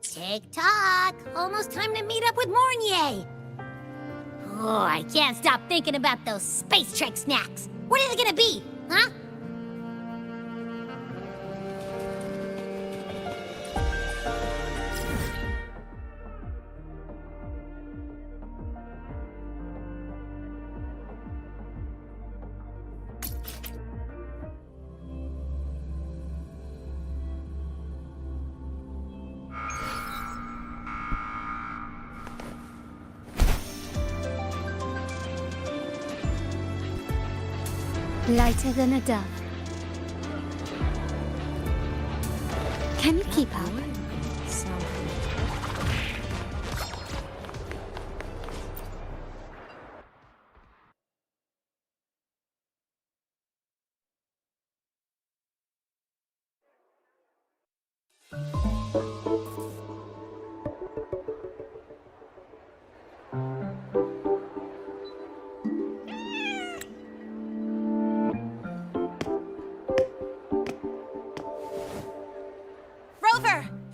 Tick-tock! Almost time to meet up with Mornier! Oh, I can't stop thinking about those space trek snacks! What are they gonna be, huh? Lighter than a dove. Can you keep up?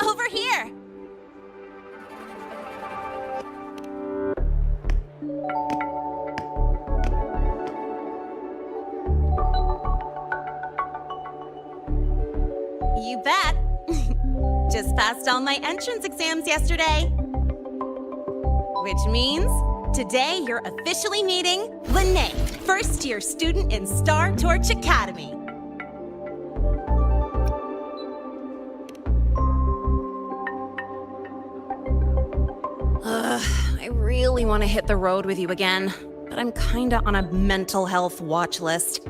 Over here! You bet. Just passed all my entrance exams yesterday. Which means today you're officially meeting Lene, first-year student in Star Torch Academy. I really want to hit the road with you again, but I'm kinda on a mental health watch list.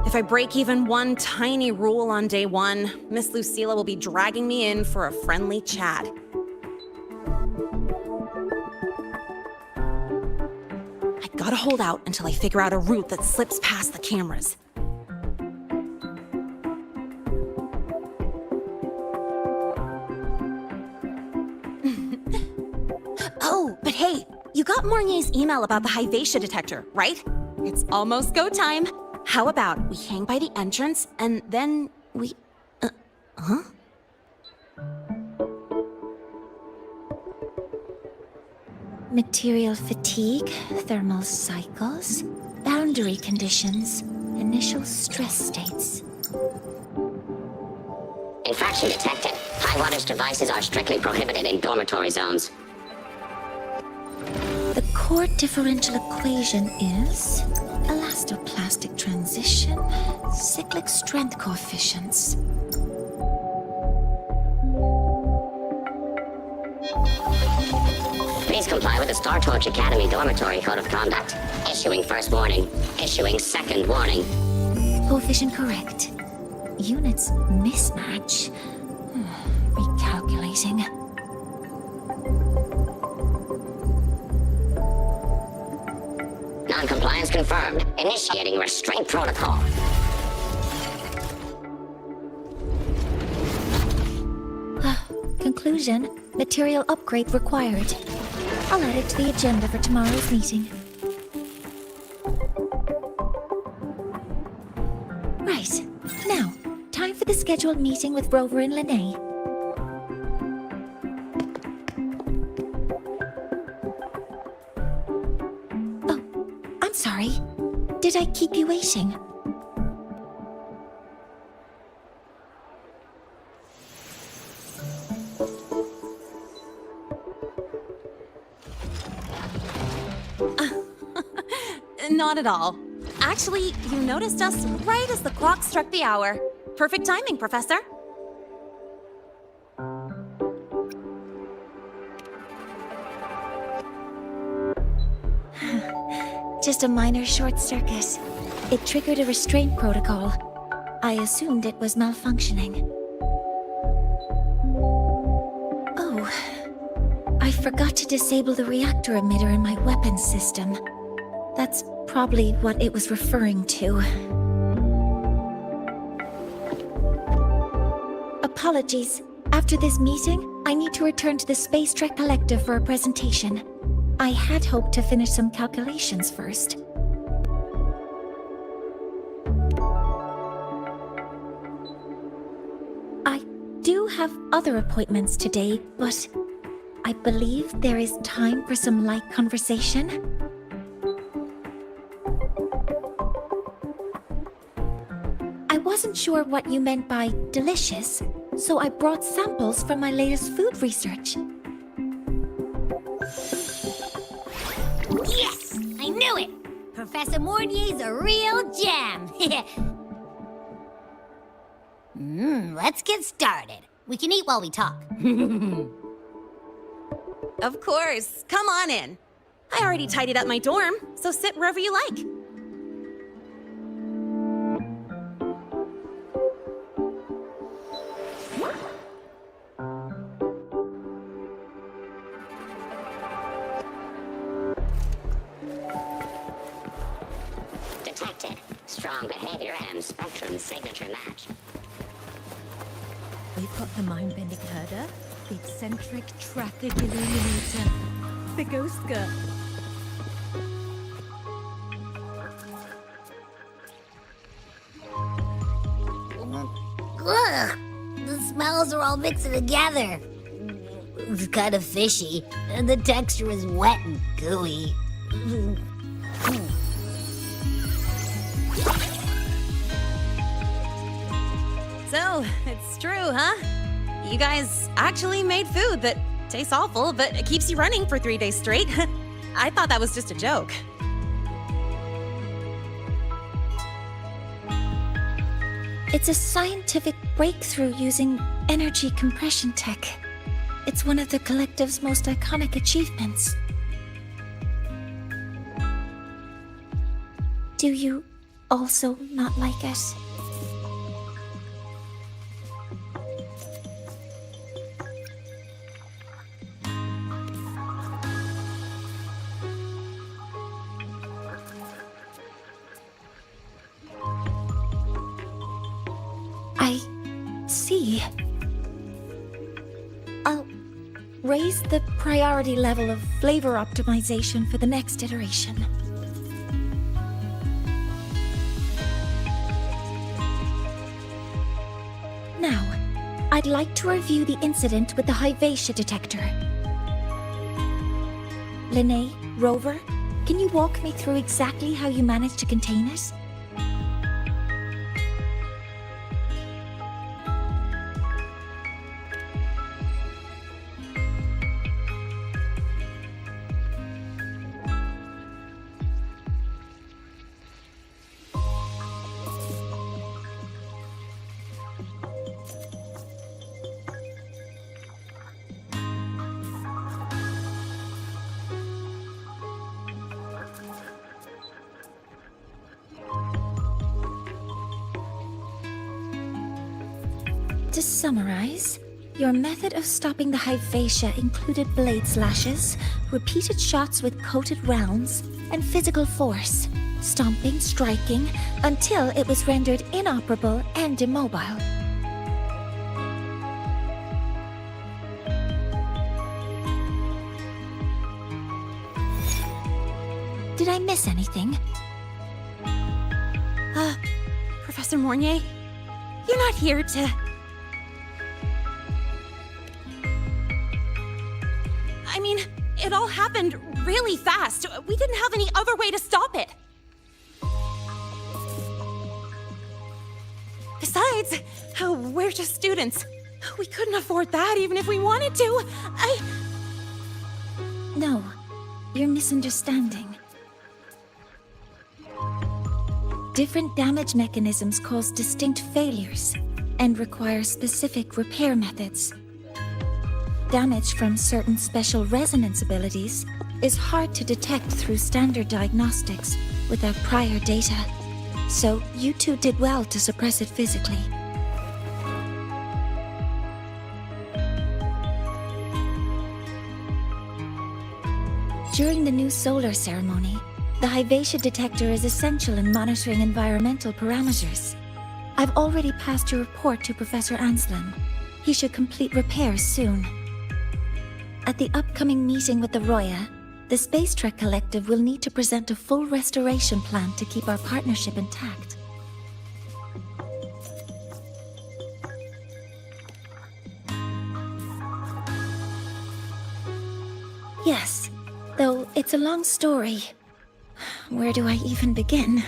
If I break even one tiny rule on day one, Miss Lucilla will be dragging me in for a friendly chat. I gotta hold out until I figure out a route that slips past the cameras. Oh, but hey, you got Mornier's email about the Hyvatia detector, right? It's almost go time. How about we hang by the entrance and then we... huh? Material fatigue, thermal cycles, boundary conditions, initial stress states. Infraction detected. High wattage devices are strictly prohibited in dormitory zones. The core differential equation is elastoplastic transition, cyclic strength coefficients. comply with the Startorch Academy Dormitory Code of Conduct. Issuing first warning. Issuing second warning. Coefficient correct. Units mismatch. Recalculating. Non-compliance confirmed. Initiating restraint protocol. Conclusion, material upgrade required. I'll add it to the agenda for tomorrow's meeting. Right, now, time for the scheduled meeting with Rover and Linnae. Oh, I'm sorry. Did I keep you waiting? Not at all. Actually, you noticed us right as the clock struck the hour. Perfect timing, Professor. Just a minor short circuit. It triggered a restraint protocol. I assumed it was malfunctioning. Oh, I forgot to disable the reactor emitter in my weapons system. That's probably what it was referring to. Apologies. After this meeting, I need to return to the Space Trek Collective for a presentation. I had hoped to finish some calculations first. I do have other appointments today, but I believe there is time for some light conversation. I wasn't sure what you meant by delicious, so I brought samples from my latest food research. Yes! I knew it! Professor Mornier's a real gem! Let's get started. We can eat while we talk. Of course. Come on in. I already tidied up my dorm, so sit wherever you like. Detected. Strong behavior and spectrum signature match. We've got the mind-bending herder, the eccentric traffic illuminator, the ghost girl. Ugh! The smells are all mixing together. It's kind of fishy, and the texture is wet and gooey. So, it's true, huh? You guys actually made food that tastes awful, but it keeps you running for 3 days straight. I thought that was just a joke. It's a scientific breakthrough using energy compression tech. It's one of the Collective's most iconic achievements. Do you also not like it? I see. I'll raise the priority level of flavor optimization for the next iteration. Now, I'd like to review the incident with the Hyvatia detector. Linnae, Rover, can you walk me through exactly how you managed to contain it? To summarize, your method of stopping the Hypatia included blade slashes, repeated shots with coated rounds, and physical force, stomping, striking, until it was rendered inoperable and immobile. Did I miss anything? Professor Mornier, you're not here to... I mean, it all happened really fast. We didn't have any other way to stop it. Besides, we're just students. We couldn't afford that even if we wanted to. No, you're misunderstanding. Different damage mechanisms cause distinct failures and require specific repair methods. Damage from certain special resonance abilities is hard to detect through standard diagnostics without prior data, so you two did well to suppress it physically. During the new solar ceremony, the Hypatia detector is essential in monitoring environmental parameters. I've already passed your report to Professor Anslem. He should complete repairs soon. At the upcoming meeting with the Roya, the Space Trek Collective will need to present a full restoration plan to keep our partnership intact. Yes, though it's a long story. Where do I even begin?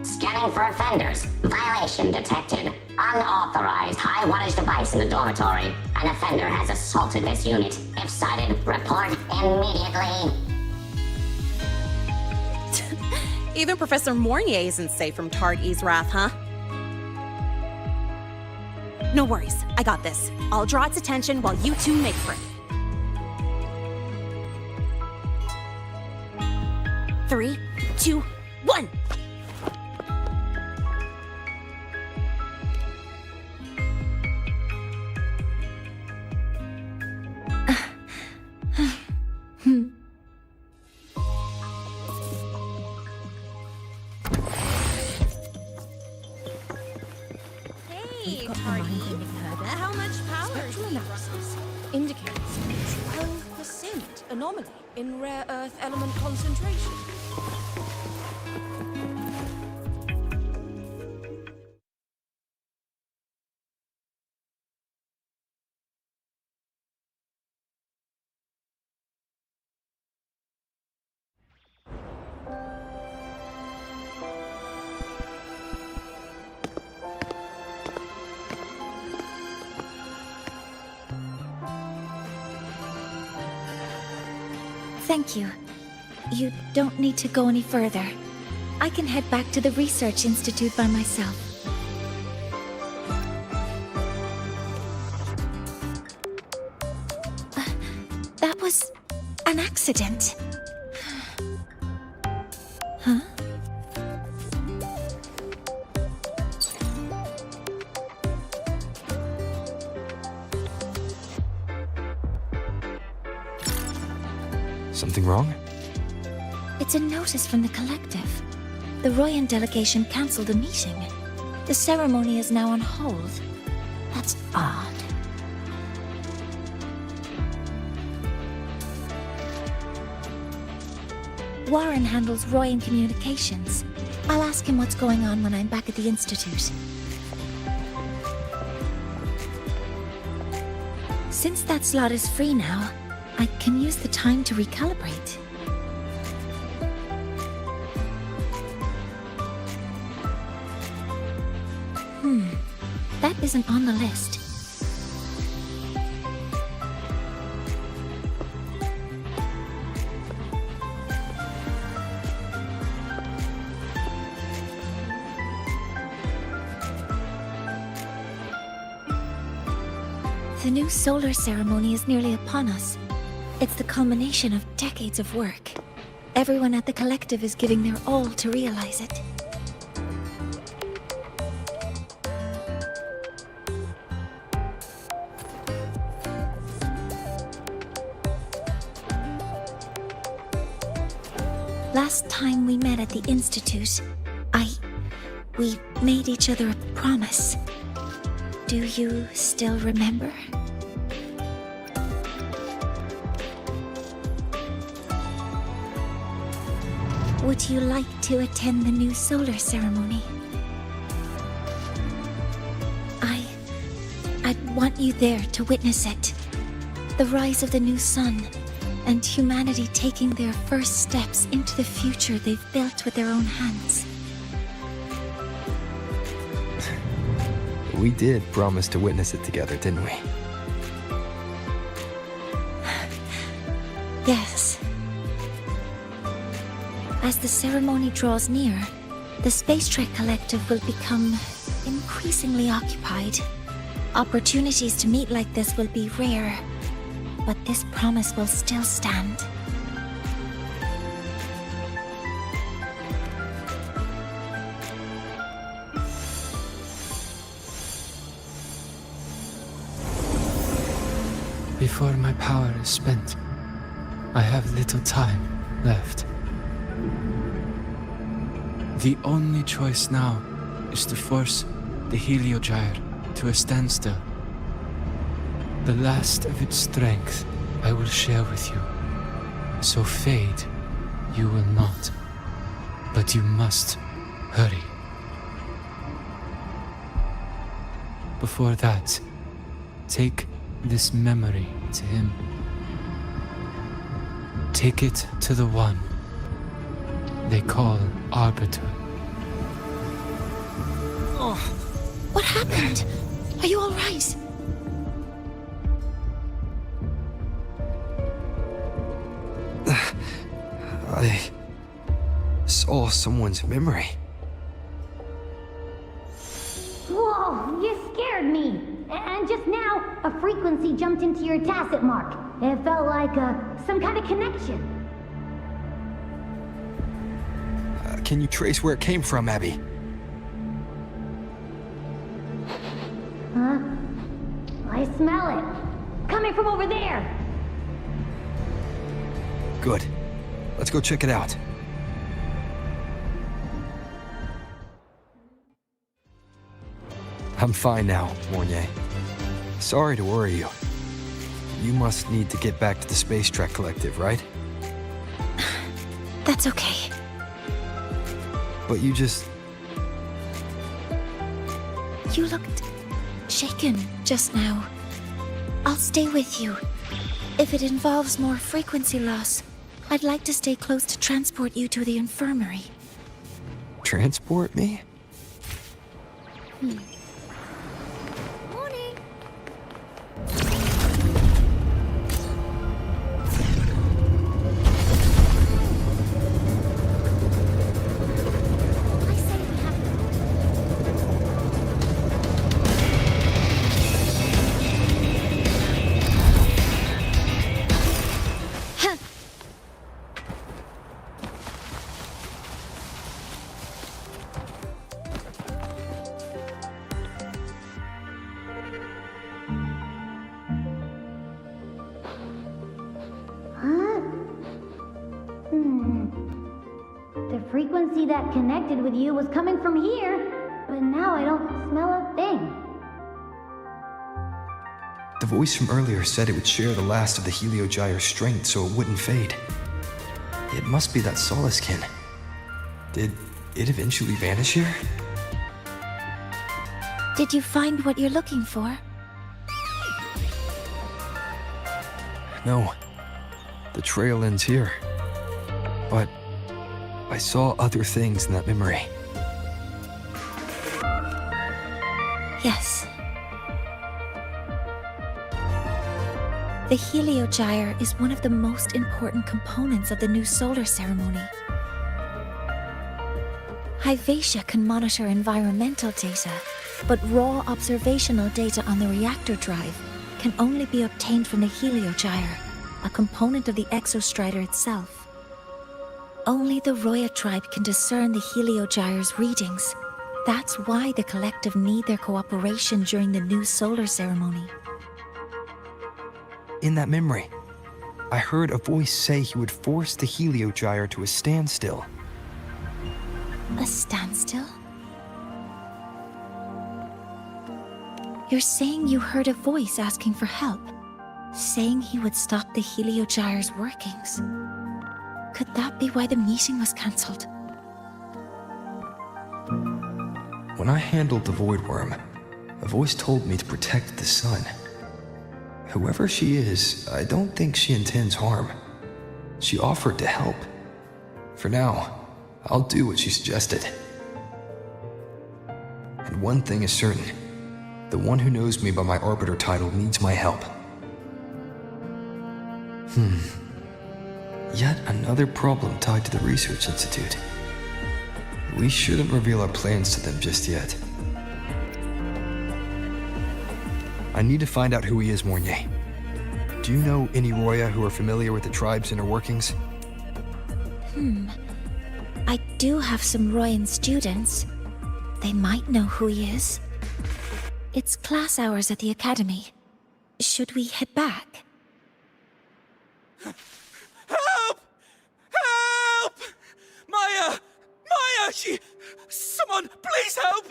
Scanning for offenders. Violation detected. Unauthorized high-wattage device in the dormitory. An offender has assaulted this unit. If sighted, report immediately. Even Professor Mornier isn't safe from Tard-E's wrath, huh? No worries, I got this. I'll draw its attention while you two make for it. 3, 2, 1! Hey, Tardy. How much power? Spectral analysis indicates 12% anomaly in rare earth element concentration. Thank you. You don't need to go any further. I can head back to the Research Institute by myself. That was an accident. Huh? Something wrong? It's a notice from the collective. The Royan delegation cancelled the meeting. The ceremony is now on hold. That's odd. Warren handles Royan communications. I'll ask him what's going on when I'm back at the Institute. Since that slot is free now, I can use the time to recalibrate. That isn't on the list. The new solar ceremony is nearly upon us. It's the culmination of decades of work. Everyone at the collective is giving their all to realize it. Last time we met at the Institute, we made each other a promise. Do you still remember? Would you like to attend the new solar ceremony? I'd want you there to witness it. The rise of the new sun, and humanity taking their first steps into the future they've built with their own hands. We did promise to witness it together, didn't we? Yes. As the ceremony draws near, the Space Trek Collective will become increasingly occupied. Opportunities to meet like this will be rare, but this promise will still stand. Before my power is spent, I have little time left. The only choice now is to force the helio gyre to a standstill. The last of its strength I will share with you. So fade you will not. But you must hurry. Before that, take this memory to him. Take it to the one they call Arbiter. Oh, what happened? Are you all right? I saw someone's memory. Whoa, you scared me. And just now, a frequency jumped into your tacit mark. It felt like some kind of connection. Can you trace where it came from, Abby? Huh? I smell it. Coming from over there. Good. Let's go check it out. I'm fine now, Mornier. Sorry to worry you. You must need to get back to the Space Trek Collective, right? That's okay. But you just... You looked shaken just now. I'll stay with you. If it involves more frequency loss, I'd like to stay close to transport you to the infirmary. transport me? Morning. I say we have The frequency that connected with you was coming from here, but now I don't smell a thing. The voice from earlier said it would share the last of the helio gyre's strength so it wouldn't fade. It must be that solace kin. Did it eventually vanish here? Did you find what you're looking for? No. The trail ends here. But I saw other things in that memory. Yes. The helio gyre is one of the most important components of the new solar ceremony. Hyvatia can monitor environmental data, but raw observational data on the reactor drive can only be obtained from the helio gyre, a component of the exostrider itself. Only the Roi tribe can discern the helio gyre's readings. That's why the collective need their cooperation during the new solar ceremony. In that memory, I heard a voice say he would force the helio gyre to a standstill. A standstill? You're saying you heard a voice asking for help, saying he would stop the helio gyre's workings. Could that be why the meeting was cancelled? When I handled the Void Worm, a voice told me to protect the sun. Whoever she is, I don't think she intends harm. She offered to help. For now, I'll do what she suggested. And one thing is certain. The one who knows me by my Arbiter title needs my help. Yet another problem tied to the Research Institute. We shouldn't reveal our plans to them just yet. I need to find out who he is, Mornier. Do you know any Roya who are familiar with the tribe's inner workings? I do have some Royan students. They might know who he is. It's class hours at the academy. Should we head back? Help! Help! Maja! Maja! Someone, please help!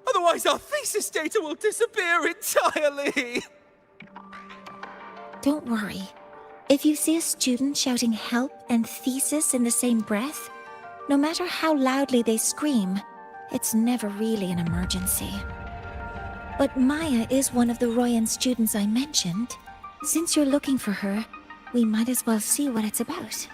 Otherwise our thesis data will disappear entirely! Don't worry. If you see a student shouting help and thesis in the same breath, no matter how loudly they scream, it's never really an emergency. But Maja is one of the Royan students I mentioned. Since you're looking for her, we might as well see what it's about.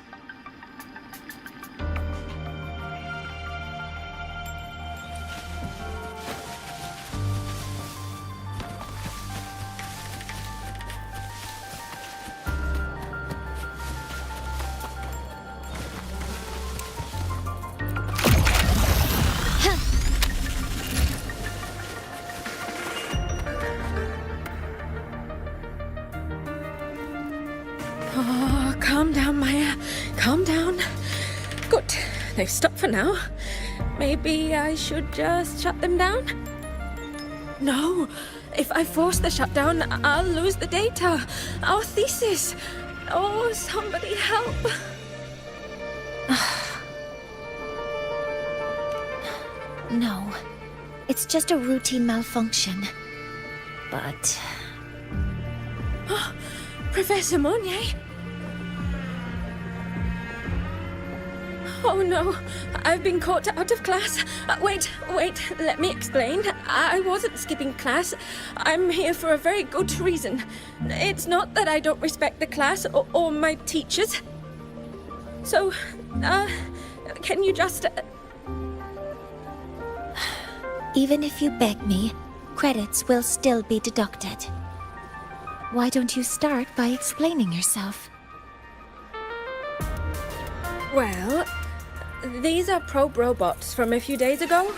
Oh, calm down, Maja. Calm down. Good. They've stopped for now. Maybe I should just shut them down? No. If I force the shutdown, I'll lose the data. Our thesis. Oh, somebody help. No. It's just a routine malfunction. But... Professor Monnier? Oh no, I've been caught out of class. Wait, let me explain. I wasn't skipping class. I'm here for a very good reason. It's not that I don't respect the class or my teachers. So, can you just... Even if you beg me, credits will still be deducted. Why don't you start by explaining yourself? Well, these are probe robots from a few days ago.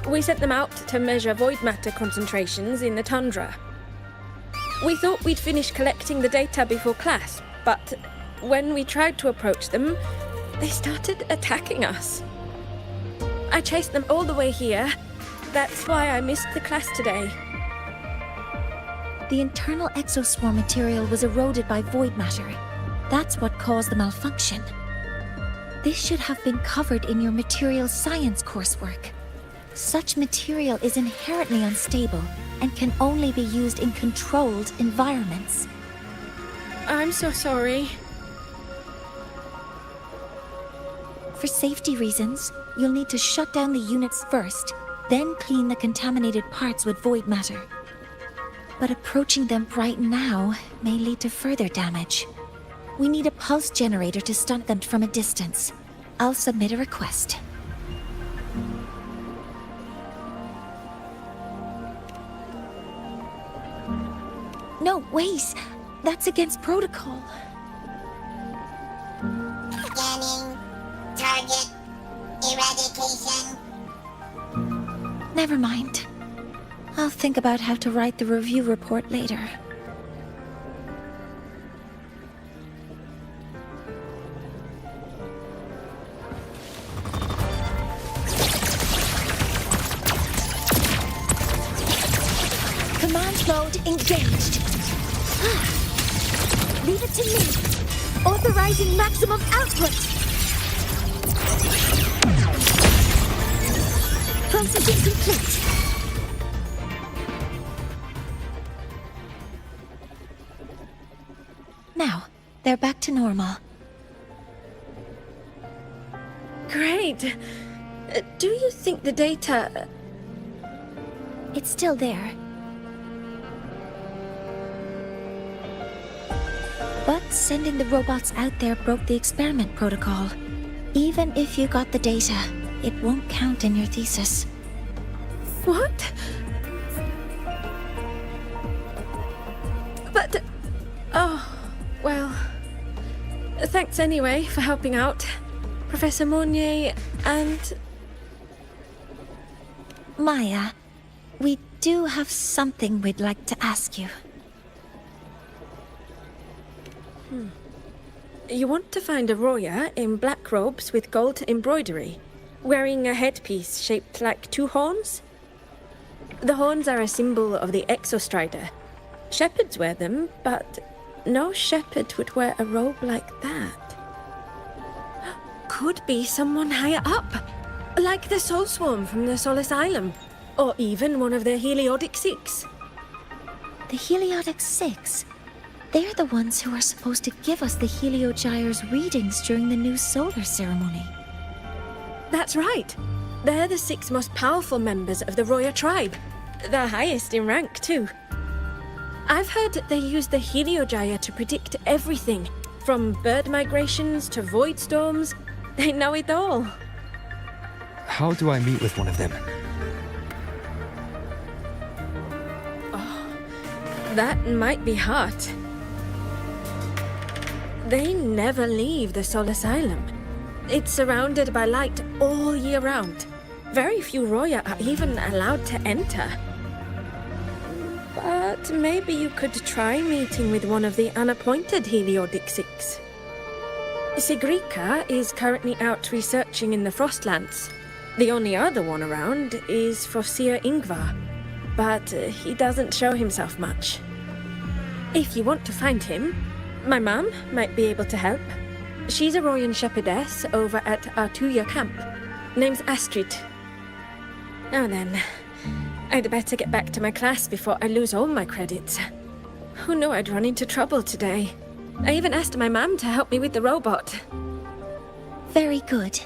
We sent them out to measure void matter concentrations in the tundra. We thought we'd finish collecting the data before class, but when we tried to approach them, they started attacking us. I chased them all the way here. That's why I missed the class today. The internal exoswarm material was eroded by void matter. That's what caused the malfunction. This should have been covered in your material science coursework. Such material is inherently unstable and can only be used in controlled environments. I'm so sorry. For safety reasons, you'll need to shut down the units first, then clean the contaminated parts with void matter. But approaching them right now may lead to further damage. We need a pulse generator to stun them from a distance. I'll submit a request. No, wait! That's against protocol. Scanning. Target. Eradication. Never mind. I'll think about how to write the review report later. Command mode engaged. Leave it to me. Authorizing maximum output. Processing complete. Now, they're back to normal. Great. Do you think the data... It's still there. But sending the robots out there broke the experiment protocol. Even if you got the data, it won't count in your thesis. What? But... Oh, well... Thanks anyway for helping out, Professor Monnier and... Maja, we do have something we'd like to ask you. You want to find a Roya in black robes with gold embroidery, wearing a headpiece shaped like two horns? The horns are a symbol of the Exostrider. Shepherds wear them, but no shepherd would wear a robe like that. Could be someone higher up, like the Soul Swarm from the Soul Asylum, or even one of the Heliotic Six. The Heliotic Six? They're the ones who are supposed to give us the Helio Gyre's readings during the new solar ceremony. That's right. They're the 6 most powerful members of the Roya tribe. The highest in rank, too. I've heard they use the Helio Gyre to predict everything, from bird migrations to void storms. They know it all. How do I meet with one of them? That might be hard. They never leave the Soul Asylum. It's surrounded by light all year round. Very few Roya are even allowed to enter. But maybe you could try meeting with one of the unappointed Heliotic Six. Sigrika is currently out researching in the Frostlands. The only other one around is Foreseer Yngvar, but he doesn't show himself much. If you want to find him, my mum might be able to help. She's a Royan shepherdess over at Atuja camp. Name's Astrid. Now then, I'd better get back to my class before I lose all my credits. Who knew I'd run into trouble today? I even asked my mum to help me with the robot. Very good.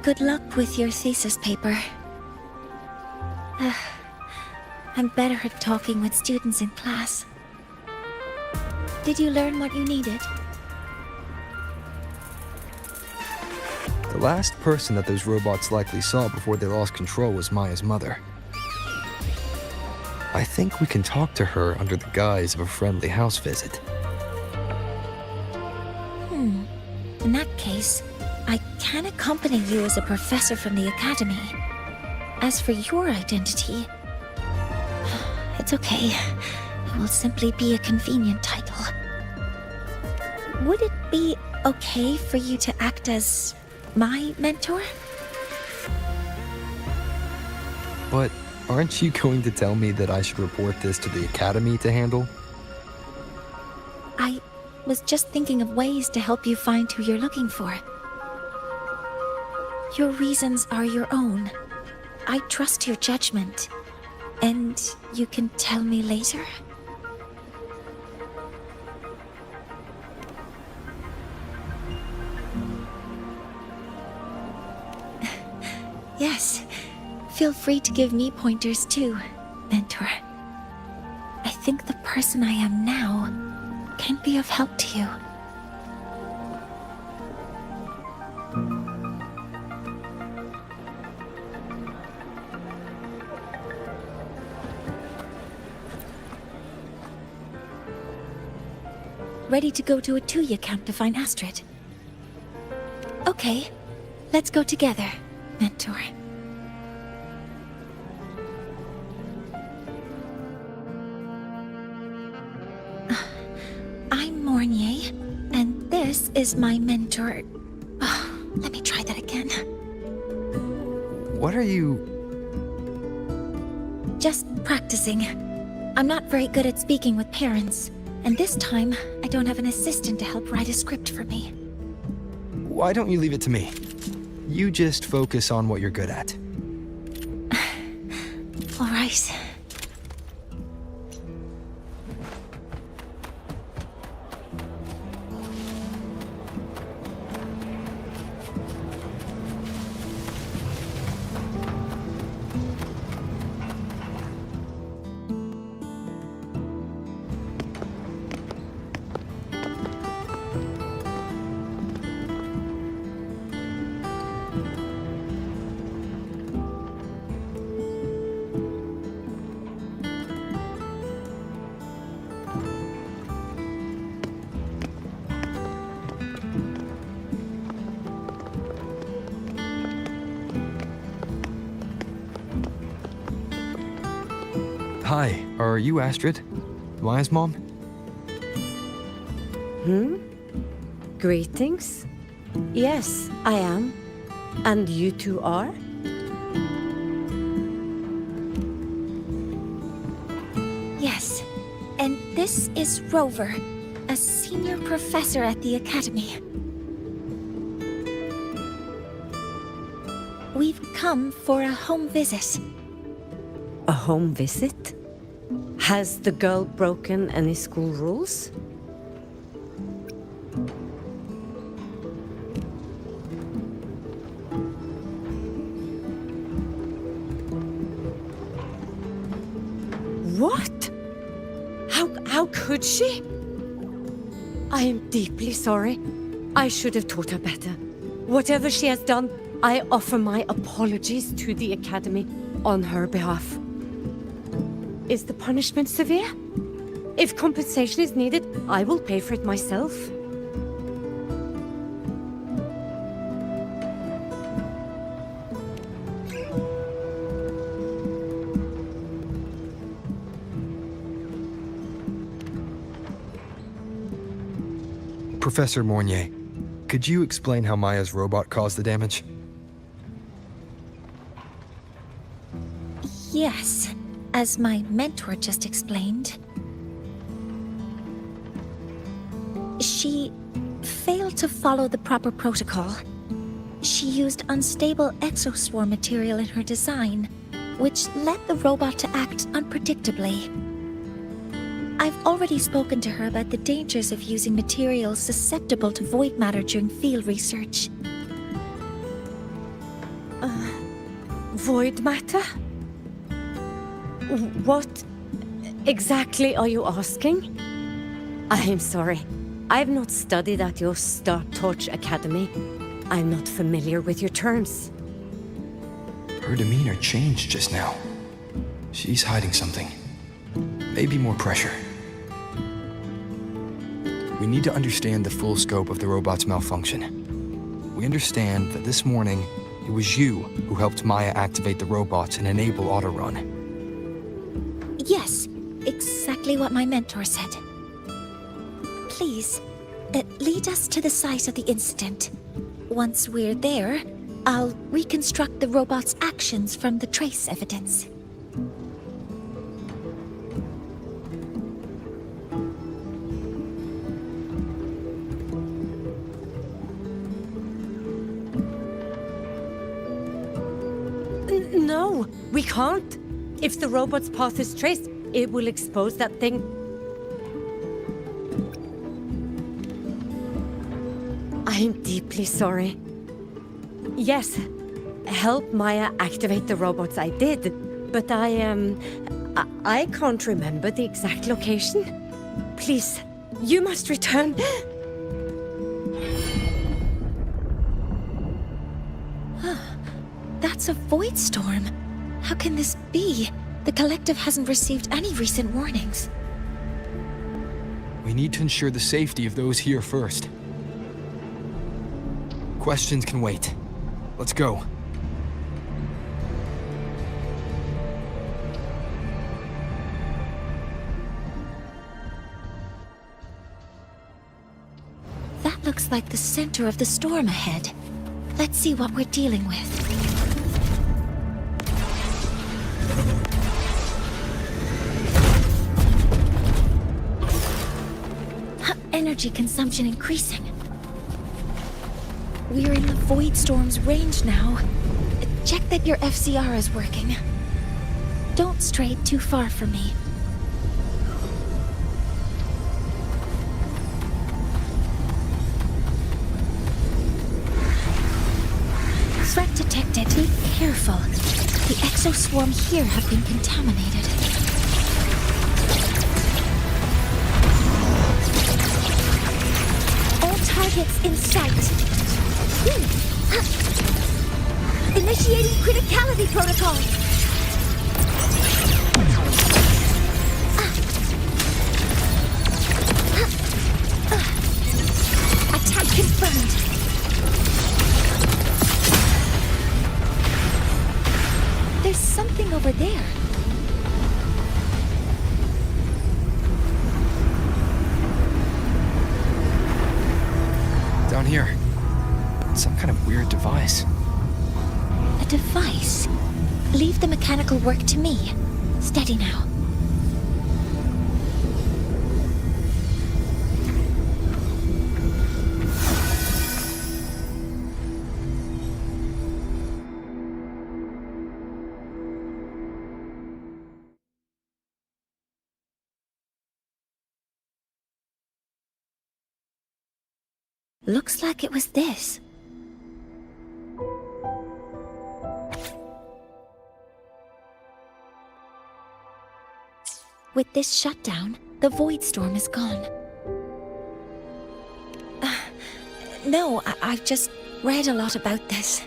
Good luck with your thesis paper. I'm better at talking with students in class. Did you learn what you needed? The last person that those robots likely saw before they lost control was Maya's mother. I think we can talk to her under the guise of a friendly house visit. In that case, I can accompany you as a professor from the academy. As for your identity, it's okay. It will simply be a convenient title. Would it be okay for you to act as my mentor? But aren't you going to tell me that I should report this to the academy to handle? I was just thinking of ways to help you find who you're looking for. Your reasons are your own. I trust your judgment. And you can tell me later? Yes. Feel free to give me pointers too, mentor. I think the person I am now can be of help to you. Ready to go to Atuja camp to find Astrid? Okay, let's go together, mentor. I'm Mornier, and this is my mentor. Let me try that again. What are you... Just practicing. I'm not very good at speaking with parents, And this time, I don't have an assistant to help write a script for me. Why don't you leave it to me? You just focus on what you're good at. All right. Hi, are you Astrid? Maya's mom? Greetings. Yes, I am. And you two are? Yes. And this is Rover, a senior professor at the Academy. We've come for a home visit. A home visit? Has the girl broken any school rules? What? How could she? I am deeply sorry. I should have taught her better. Whatever she has done, I offer my apologies to the Academy on her behalf. Is the punishment severe? If compensation is needed, I will pay for it myself. Professor Mornier, could you explain how Maya's robot caused the damage? Yes, as my mentor just explained. She failed to follow the proper protocol. She used unstable exoswarm material in her design, which led the robot to act unpredictably. I've already spoken to her about the dangers of using materials susceptible to void matter during field research. Void matter? What exactly are you asking? I am sorry. I've not studied at your Star Torch Academy. I'm not familiar with your terms. Her demeanor changed just now. She's hiding something. Maybe more pressure. We need to understand the full scope of the robot's malfunction. We understand that this morning, it was you who helped Maya activate the robots and enable autorun. Yes, exactly what my mentor said. Please, lead us to the site of the incident. Once we're there, I'll reconstruct the robot's actions from the trace evidence. No, we can't. If the robot's path is traced, it will expose that thing. I am deeply sorry. Yes, help Maya activate the robots I did, but I can't remember the exact location. Please, you must return. That's a void storm. How can this be? The collective hasn't received any recent warnings. We need to ensure the safety of those here first. Questions can wait. Let's go. That looks like the center of the storm ahead. Let's see what we're dealing with. energy consumption increasing. We're in the Void Storm's range now. Check that your FCR is working. Don't stray too far from me. Threat detected. Be careful. The exoswarm here have been contaminated. All targets in sight. Initiating criticality protocol. Attack confirmed. There's something over there. Down here. Some kind of weird device. A device? Leave the mechanical work to me. Steady now. Looks like it was this. With this shutdown, the Void Storm is gone. No, I've just read a lot about this.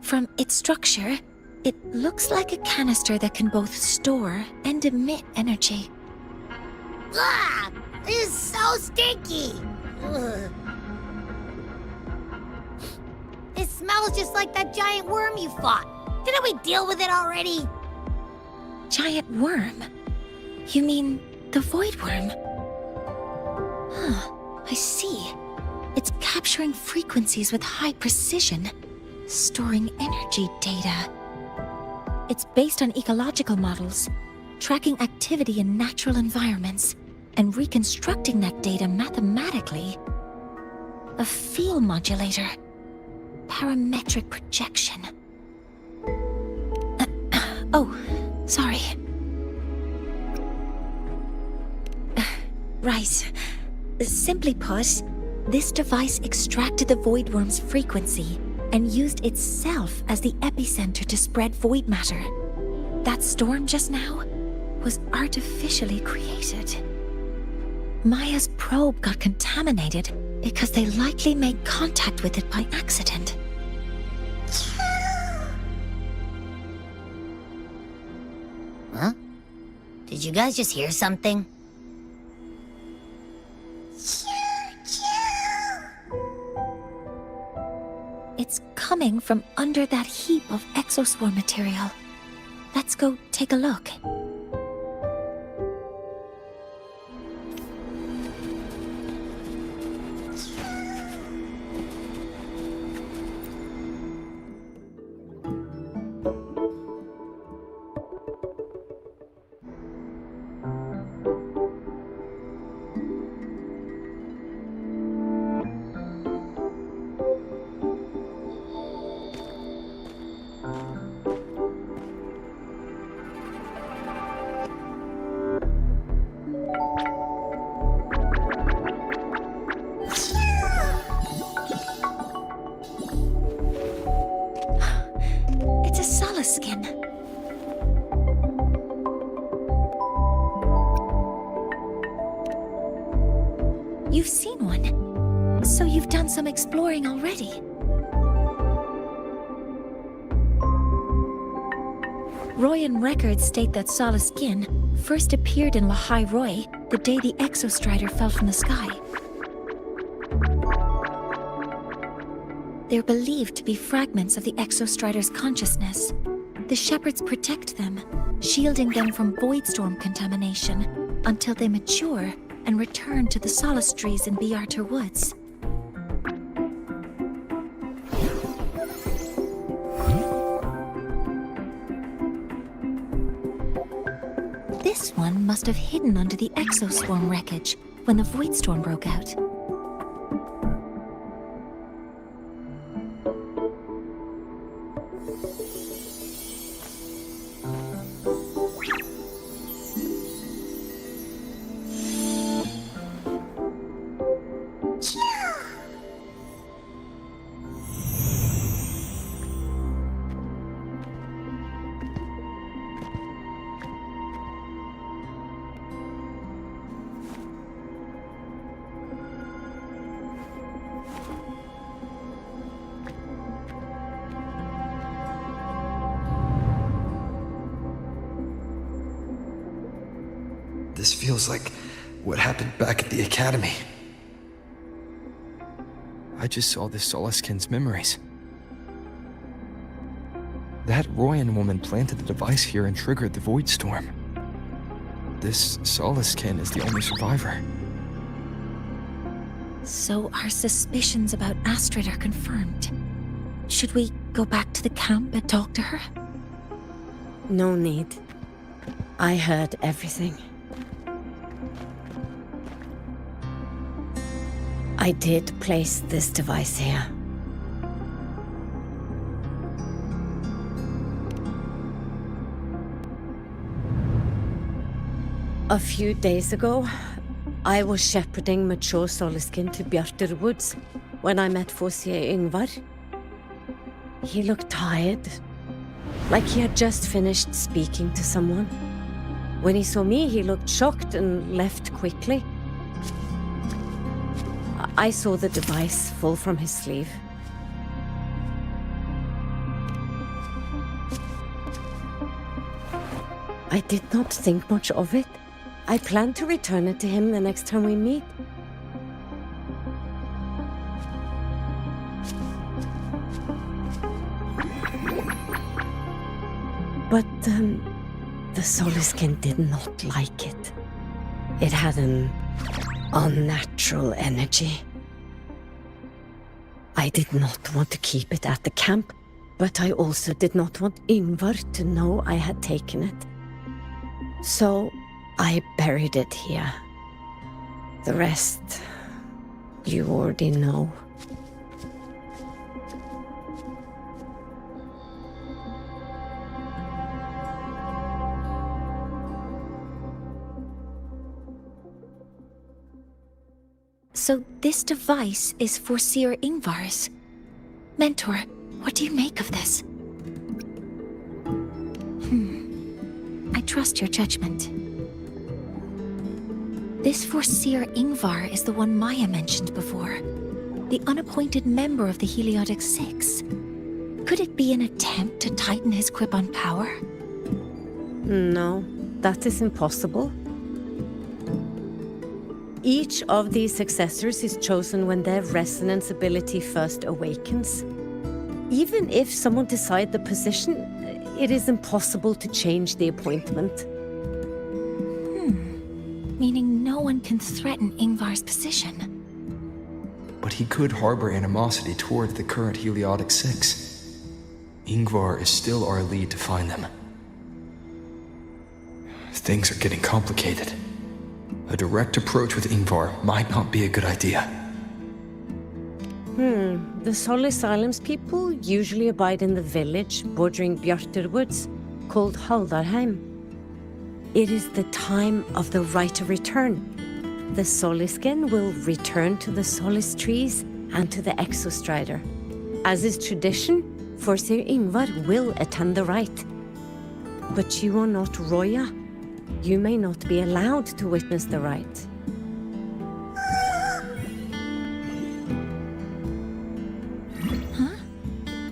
From its structure, it looks like a canister that can both store and emit energy. Ah! This is so stinky! Ugh. It smells just like that giant worm you fought. Didn't we deal with it already? Giant worm? You mean the void worm? Huh, I see. It's capturing frequencies with high precision, storing energy data. It's based on ecological models, tracking activity in natural environments, and reconstructing that data mathematically. A field modulator. Parametric projection. Oh, sorry. Right. Simply put, this device extracted the void worm's frequency and used itself as the epicenter to spread void matter. That storm just now was artificially created. Maya's probe got contaminated because they likely made contact with it by accident. Huh? Did you guys just hear something? It's coming from under that heap of exoswarm material. Let's go take a look. You've seen one, so you've done some exploring already. Royan records state that Sala skin first appeared in Lahai-Roi the day the Exostrider fell from the sky. They're believed to be fragments of the Exostrider's consciousness. The shepherds protect them, shielding them from void storm contamination until they mature and return to the solace trees in Biarter Woods. This one must have hidden under the exoswarm wreckage when the void storm broke out. This feels like what happened back at the academy. I just saw this Soliskin's memories. That Royan woman planted the device here and triggered the void storm. This Soliskin is the only survivor. So our suspicions about Astrid are confirmed. Should we go back to the camp and talk to her? No need. I heard everything. I did place this device here. A few days ago, I was shepherding mature Soliskin to Bjartur Woods when I met Foreseer Yngvar. He looked tired, like he had just finished speaking to someone. When he saw me, he looked shocked and left quickly. I saw the device fall from his sleeve. I did not think much of it. I plan to return it to him the next time we meet. But the Soliskin did not like it. It had an unnatural energy. I did not want to keep it at the camp, but I also did not want Yngvar to know I had taken it. So I buried it here. The rest, you already know. So this device is Foreseer Yngvar's. Mentor, what do you make of this? I trust your judgment. This Foreseer Yngvar is the one Maja mentioned before. The unappointed member of the Heliotic Six. Could it be an attempt to tighten his grip on power? No, that is impossible. Each of these successors is chosen when their resonance ability first awakens. Even if someone decides the position, it is impossible to change the appointment. Meaning no one can threaten Yngvar's position. But he could harbor animosity toward the current Heliotic Six. Yngvar is still our lead to find them. Things are getting complicated. A direct approach with Yngvar might not be a good idea. The Asylum's people usually abide in the village bordering Bjartur Woods, called Haldarheim. It is the time of the rite of return. The Soliskin will return to the Solis trees and to the Exostrider. As is tradition, Foreseer Yngvar will attend the rite. But you are not Roya. You may not be allowed to witness the rite.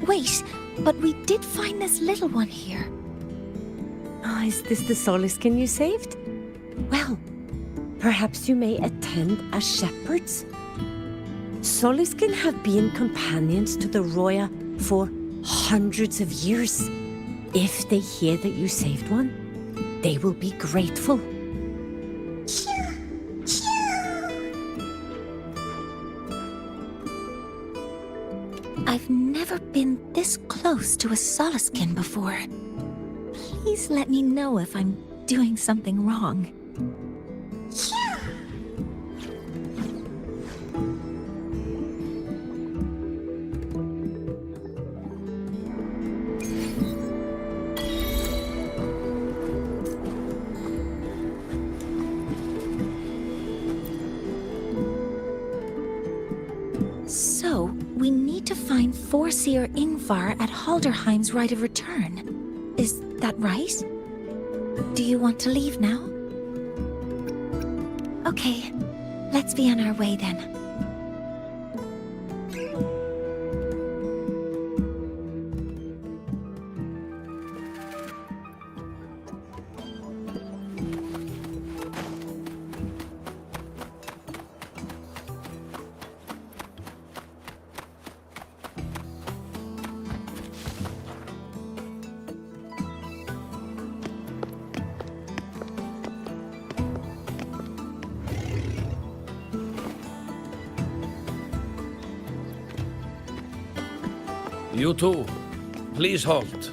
Wait, but we did find this little one here. Is this the Soliskin you saved? Well, perhaps you may attend as shepherds. Soliskin have been companions to the Roya for hundreds of years. If they hear that you saved one, they will be grateful. I've never been this close to a Soliskin before. Please let me know if I'm doing something wrong. So, we need to find Foreseer Yngvar at Halderheim's Rite of Return. Is that right? Do you want to leave now? Okay, let's be on our way then. You too. Please halt.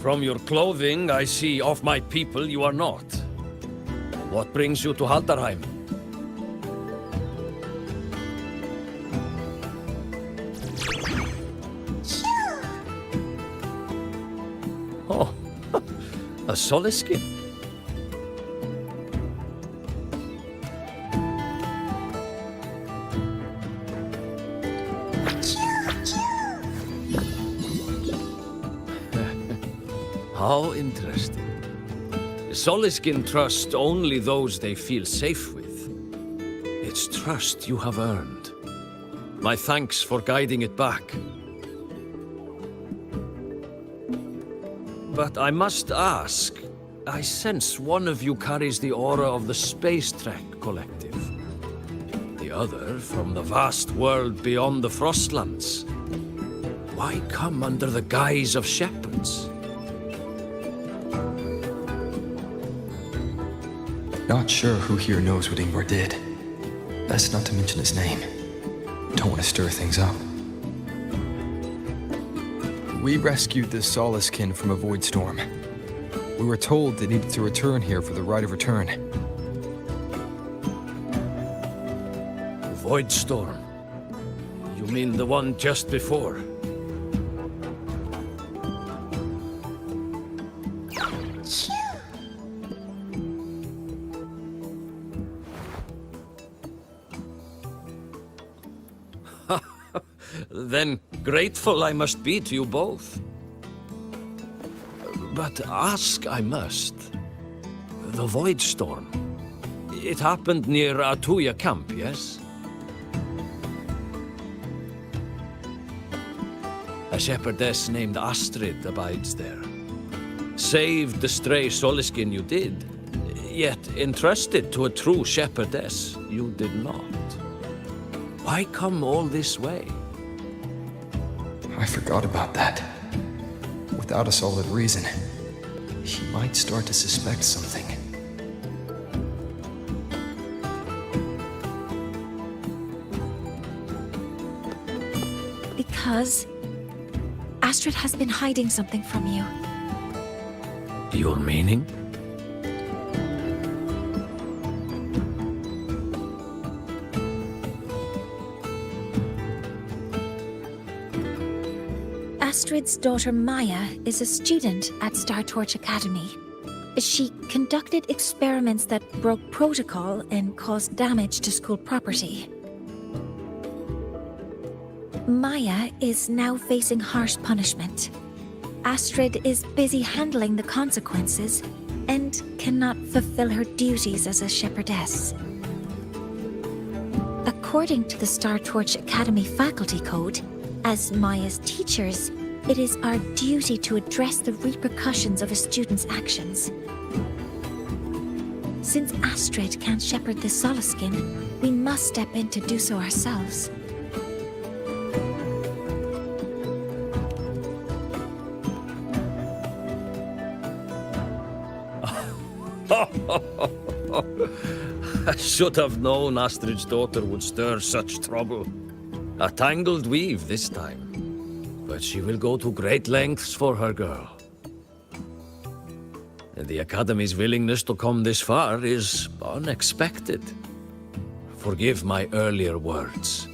From your clothing, I see of my people you are not. What brings you to Halderheim? Oh, a Soliskin. How interesting. Soliskin trust only those they feel safe with. It's trust you have earned. My thanks for guiding it back. But I must ask, I sense one of you carries the aura of the Space Trek Collective. The other from the vast world beyond the Frostlands. Why come under the guise of shepherds? Not sure who here knows what Yngvar did. Best not to mention his name. Don't want to stir things up. We rescued this Soliskin from a void storm. We were told they needed to return here for the Rite of Return. Void storm? You mean the one just before? Then grateful I must be to you both. But ask I must. The Void Storm. It happened near Atuja camp, yes? A shepherdess named Astrid abides there. Saved the stray Soliskin you did, yet entrusted to a true shepherdess you did not. Why come all this way? I forgot about that. Without a solid reason, he might start to suspect something. Because Astrid has been hiding something from you. Your meaning? Astrid's daughter Maja is a student at Star Torch Academy. She conducted experiments that broke protocol and caused damage to school property. Maja is now facing harsh punishment. Astrid is busy handling the consequences and cannot fulfill her duties as a shepherdess. According to the Star Torch Academy faculty code, as Maya's teachers, it is our duty to address the repercussions of a student's actions. Since Astrid can't shepherd the Soliskin, we must step in to do so ourselves. I should have known Astrid's daughter would stir such trouble. A tangled weave this time. But she will go to great lengths for her girl. And the Academy's willingness to come this far is unexpected. Forgive my earlier words.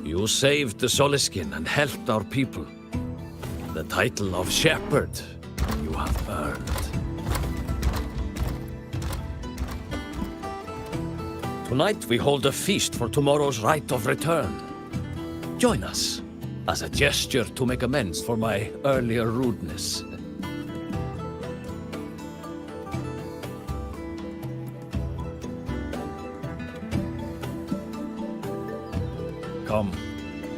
You saved the Soliskin and helped our people. The title of Shepherd you have earned. Tonight we hold a feast for tomorrow's rite of return. Join us, as a gesture to make amends for my earlier rudeness. Come,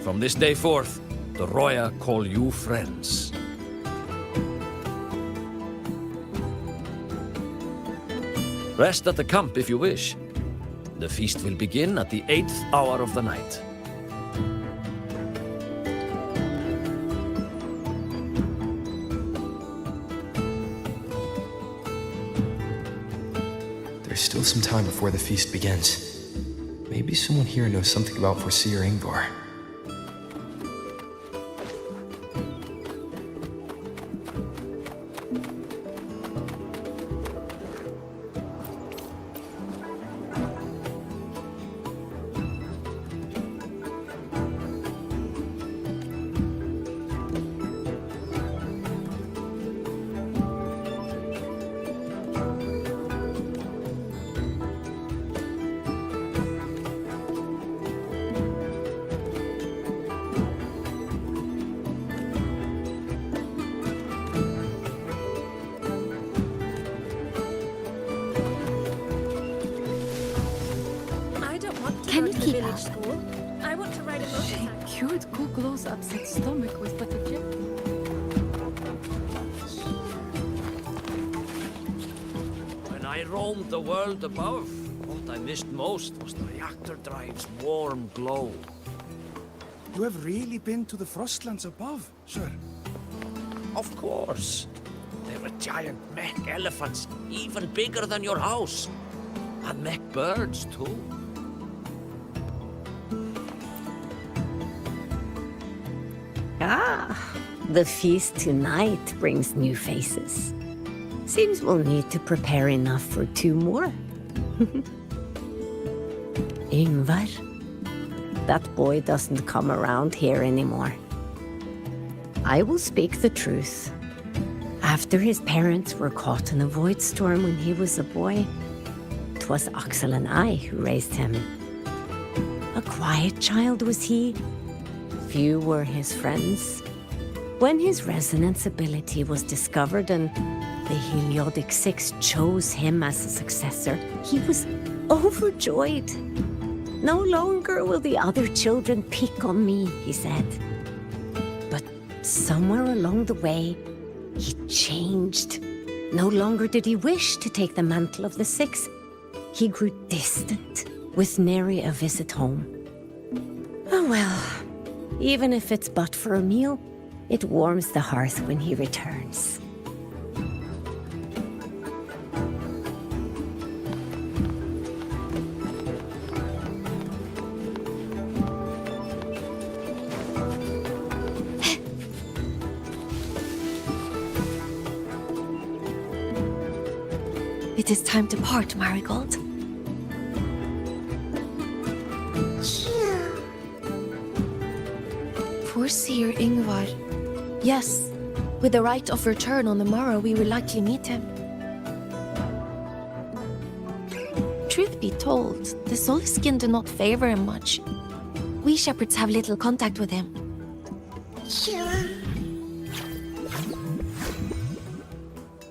from this day forth, the Roya call you friends. Rest at the camp if you wish. The feast will begin at the 8th hour of the night. There's still some time before the feast begins. Maybe someone here knows something about Foreseer Yngvar. Can you keep up? School. I want to ride a motorcycle. She cured Googlo's upset stomach with but a gym. When I roamed the world above, what I missed most was the reactor drive's warm glow. You have really been to the Frostlands above, sir? Of course. There were giant mech elephants, even bigger than your house. And mech birds, too. Ah, the feast tonight brings new faces. Seems we'll need to prepare enough for 2 more. Yngvar, that boy doesn't come around here anymore. I will speak the truth. After his parents were caught in a void storm when he was a boy, 'twas Axel and I who raised him. A quiet child was he. Few were his friends. When his resonance ability was discovered and the Heliodic Six chose him as a successor, he was overjoyed. No longer will the other children pick on me, he said. But somewhere along the way, he changed. No longer did he wish to take the mantle of the Six. He grew distant, with nary a visit home. Oh well. Even if it's but for a meal, it warms the hearth when he returns. It is time to part, Marigold. Foreseer Yngvar. Yes, with the rite of return on the morrow, we will likely meet him. Truth be told, the Soliskin do not favor him much. We shepherds have little contact with him.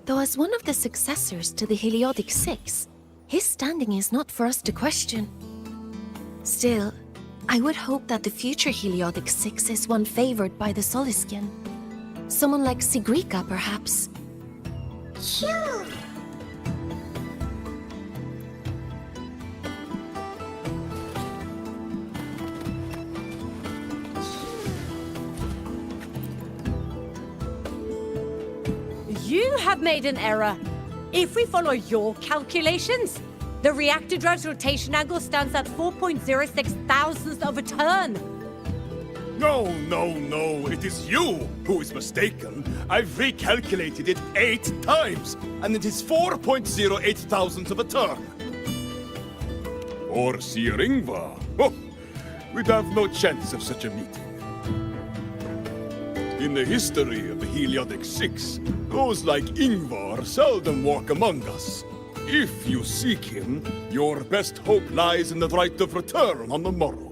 Though as one of the successors to the Heliodic Six, his standing is not for us to question. Still, I would hope that the future Heliodic Six is one favored by the Soliskin. Someone like Sigrika, perhaps. You have made an error. If we follow your calculations, the reactor drive's rotation angle stands at 4.06 thousandths of a turn. No, no, no, it is you who is mistaken. I've recalculated it 8 times, and it is 4.08 thousandths of a turn. Foreseer Yngvar. Oh, we'd have no chance of such a meeting. In the history of the Heliodic Six, those like Yngvar seldom walk among us. If you seek him, your best hope lies in the rite of return on the morrow.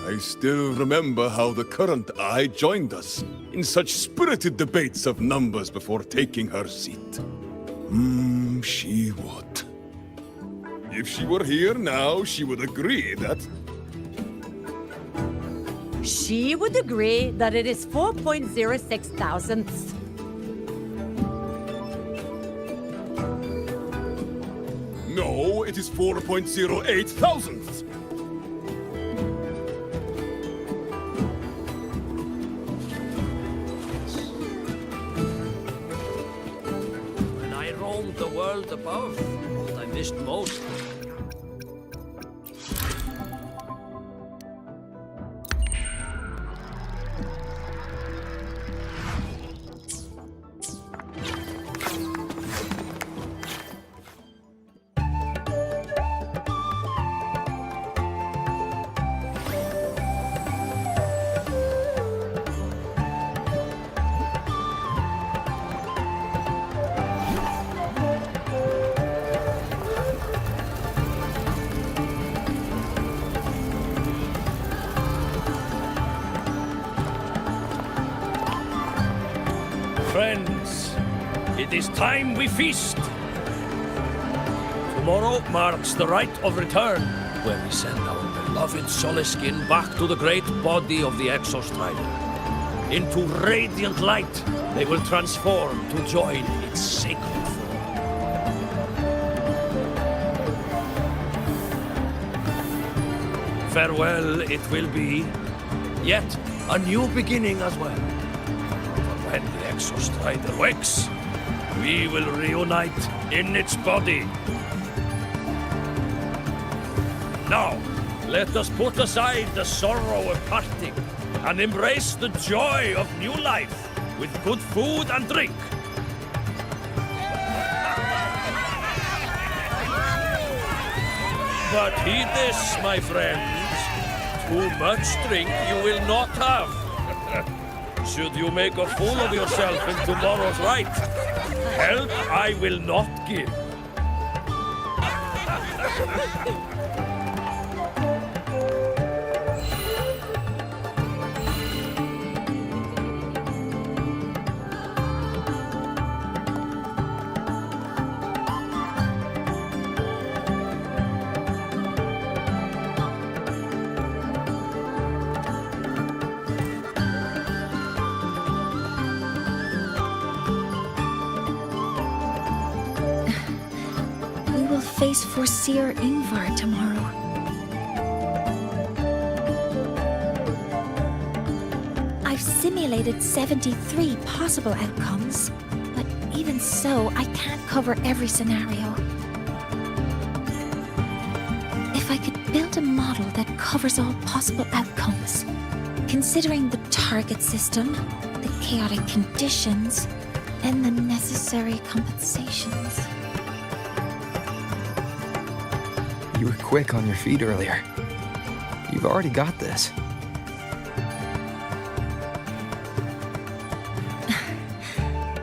I still remember how the current eye joined us in such spirited debates of numbers before taking her seat. She would. If she were here now, she would agree that... She would agree that it is 4.06 thousandths. No, it is 4.08 thousandths. When I roamed the world above, what I missed most. Friends, it is time we feast. Tomorrow marks the rite of return, Where we send our beloved Soleskin back to the great body of the Exostrider. into radiant light. They will transform to join its sacred form. Farewell it will be, yet a new beginning as well. For when the Exostrider wakes, we will reunite in its body. Now, let us put aside the sorrow of parting and embrace the joy of new life with good food and drink. But heed this, my friends. Too much drink you will not have. Should you make a fool of yourself in tomorrow's rite, help I will not give. Face Foreseer Yngvar tomorrow. I've simulated 73 possible outcomes, but even so, I can't cover every scenario. If I could build a model that covers all possible outcomes, considering the target system, the chaotic conditions, and the necessary compensations. You were quick on your feet earlier. You've already got this.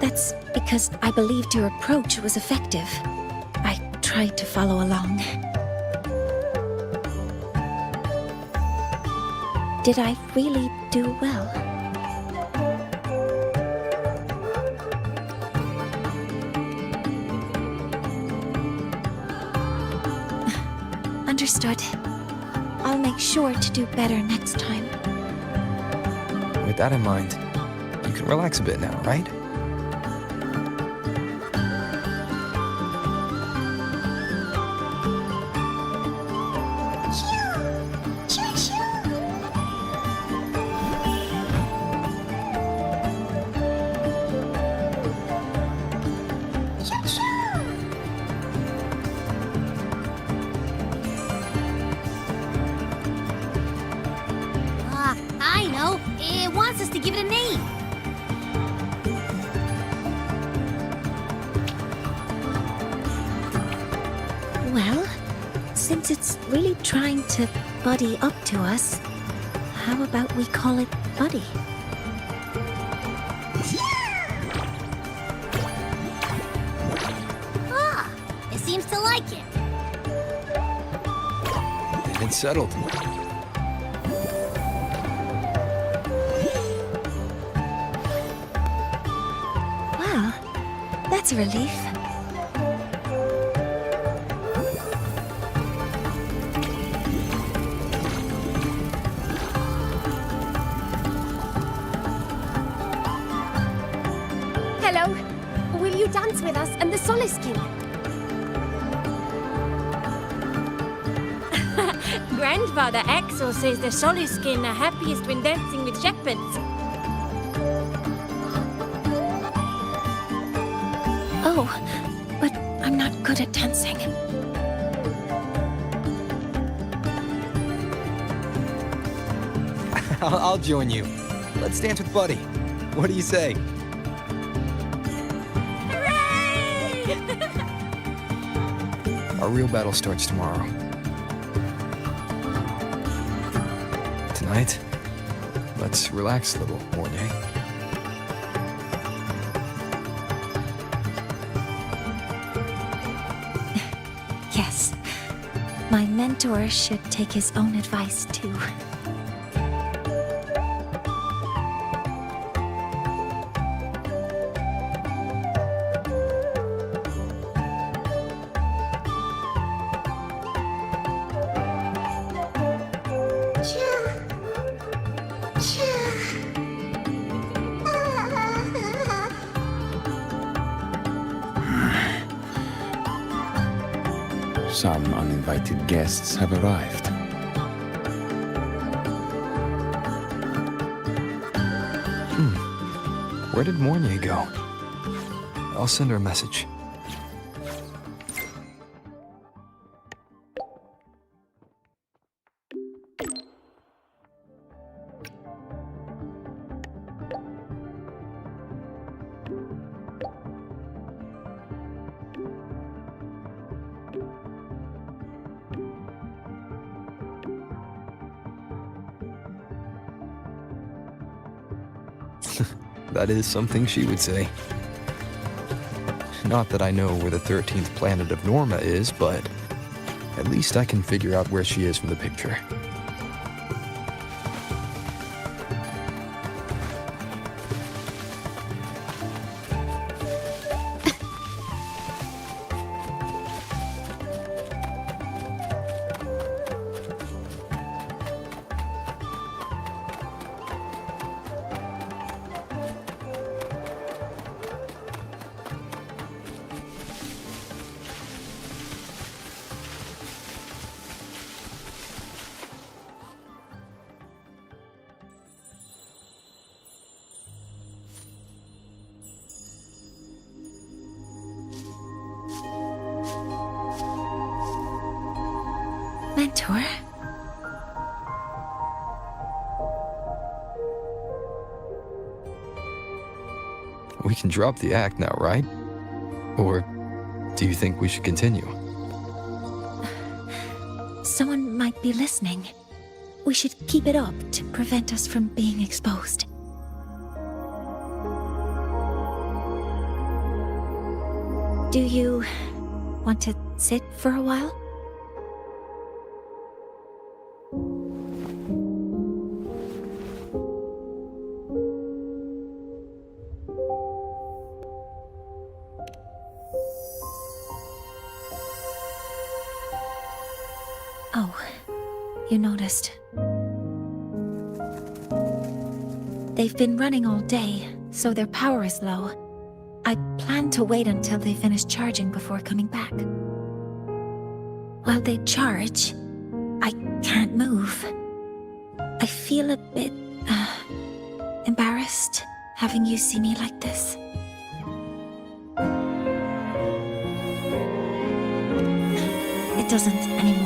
That's because I believed your approach was effective. I tried to follow along. Did I really do well? Understood. I'll make sure to do better next time. With that in mind, you can relax a bit now, right? I know. It wants us to give it a name. Well, since it's really trying to buddy up to us, how about we call it Buddy? Ah, it seems to like it. And it's settled. Well, that's a relief. Hello. Will you dance with us and the Solace King? Grandfather Axel says the Solace King are happiest when dancing with shepherds. Oh, but I'm not good at dancing. I'll join you. Let's dance with Buddy. What do you say? Our real battle starts tomorrow. Tonight, let's relax a little, Mornay. Yes. My mentor should take his own advice, too. Some uninvited guests have arrived. Where did Mornay go? I'll send her a message. That is something she would say. Not that I know where the 13th planet of Norma is, but at least I can figure out where she is from the picture. Mentor? We can drop the act now, right? Or do you think we should continue? Someone might be listening. We should keep it up to prevent us from being exposed. Do you want to sit for a while? Oh, you noticed. They've been running all day, so their power is low. I plan to wait until they finish charging before coming back. While they charge, I can't move. I feel a bit, embarrassed having you see me like this. It doesn't anymore.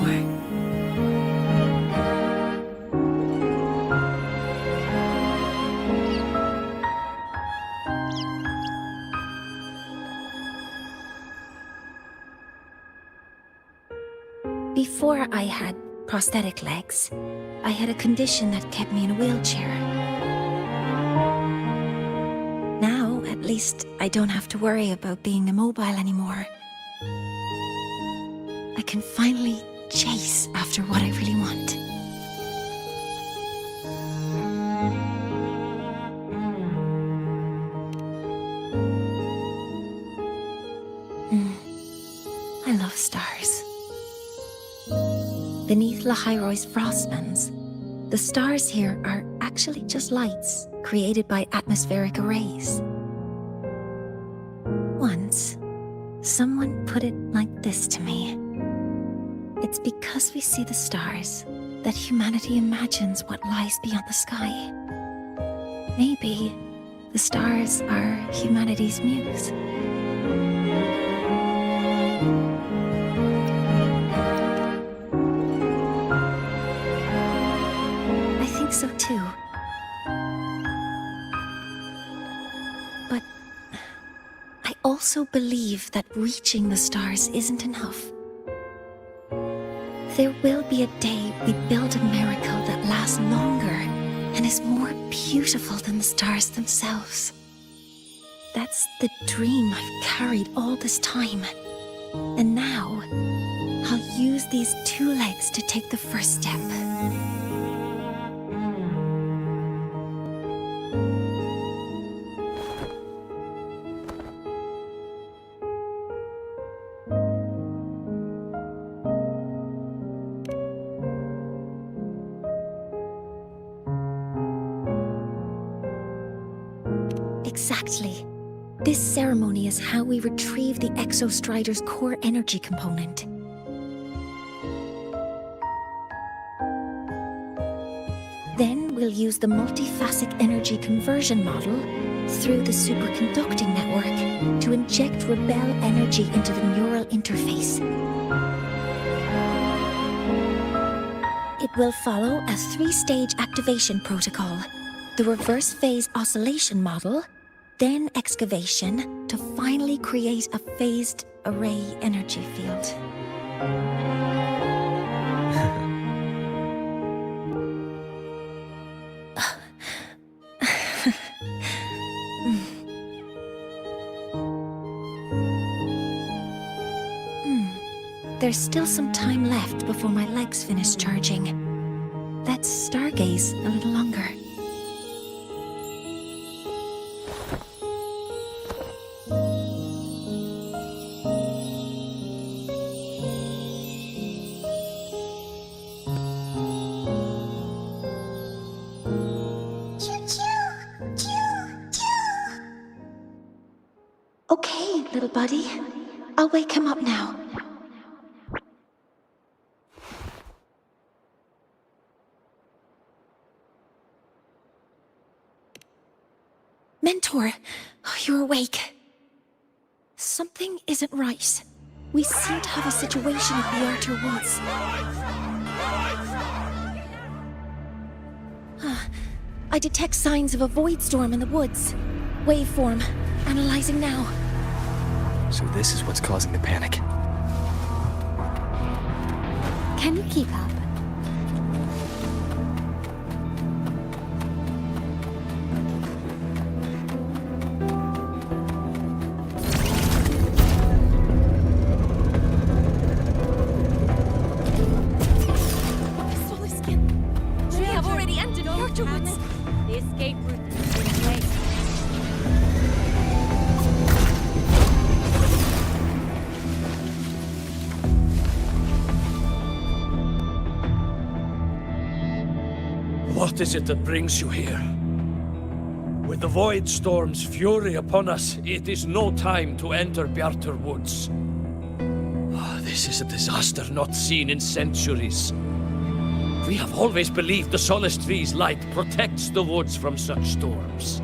before I had prosthetic legs, I had a condition that kept me in a wheelchair. Now, at least, I don't have to worry about being immobile anymore. I can finally chase after what I really want. I love stars. Beneath Lahai-Roi's frostlands, the stars here are actually just lights created by atmospheric arrays. Once, someone put it like this to me. It's because we see the stars that humanity imagines what lies beyond the sky. Maybe the stars are humanity's muse. I think so too. But I also believe that reaching the stars isn't enough. There will be a day we build a miracle that lasts longer and is more beautiful than the stars themselves. That's the dream I've carried all this time. And now, I'll use these 2 legs to take the first step. Exactly. This ceremony is how we retrieve the Exostrider's core energy component. Then we'll use the multiphasic energy conversion model through the superconducting network to inject rebel energy into the neural interface. It will follow a 3-stage activation protocol: the reverse phase oscillation model, then excavation, to finally create a phased array energy field. There's still some time left before my legs finish charging. Let's stargaze a little longer. Okay, little buddy. I'll wake him up now. Mentor, you're awake. Something isn't right. We seem to have a situation at the Outer Woods. I detect signs of a void storm in the woods. Waveform. Analyzing now. So this is what's causing the panic. Can you keep up? The escape route is in place. What is it that brings you here? With the Void Storm's fury upon us, it is no time to enter Bjartur Woods. This is a disaster not seen in centuries. We have always believed the Solace Tree's light protects the woods from such storms.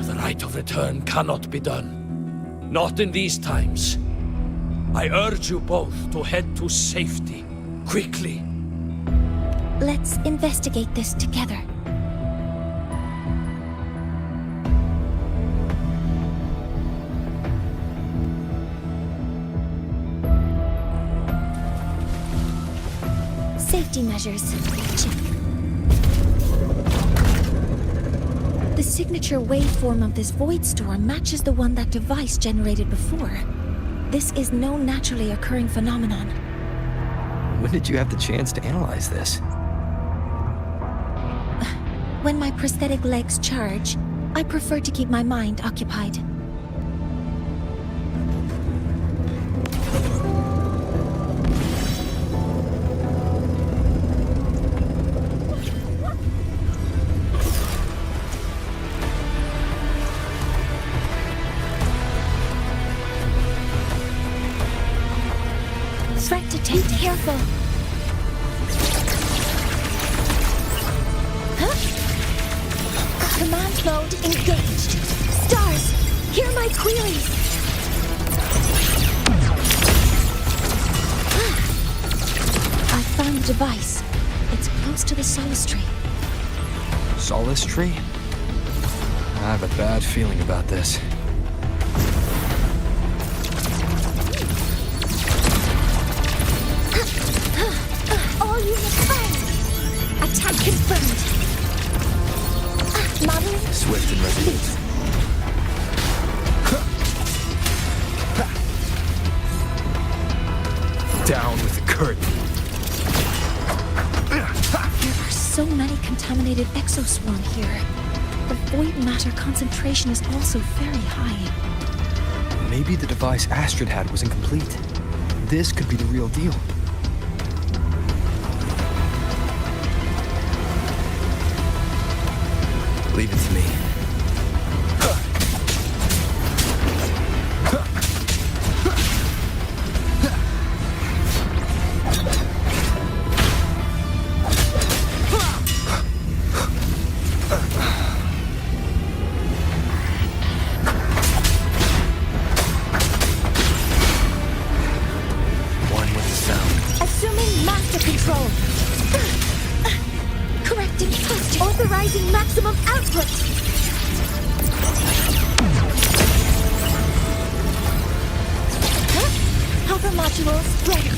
The rite of return cannot be done. Not in these times. I urge you both to head to safety, quickly. Let's investigate this together. Safety measures. Check. The signature waveform of this void storm matches the one that device generated before. This is no naturally occurring phenomenon. When did you have the chance to analyze this? When my prosthetic legs charge, I prefer to keep my mind occupied. Threat detected. Be careful. Command mode engaged. Stars, hear my queries. I found the device. It's close to the Solace Tree. Solace Tree? I have a bad feeling about this. All units fired. Attack confirmed. Modeling. Swift and resolute. Down with the curtain. There are so many contaminated exoswarm here. The void matter concentration is also very high. Maybe the device Astrid had was incomplete. This could be the real deal. Leave it to me. One with the sound. Assuming master control. Correcting thrust. Authorizing maximum output. Hover modules ready.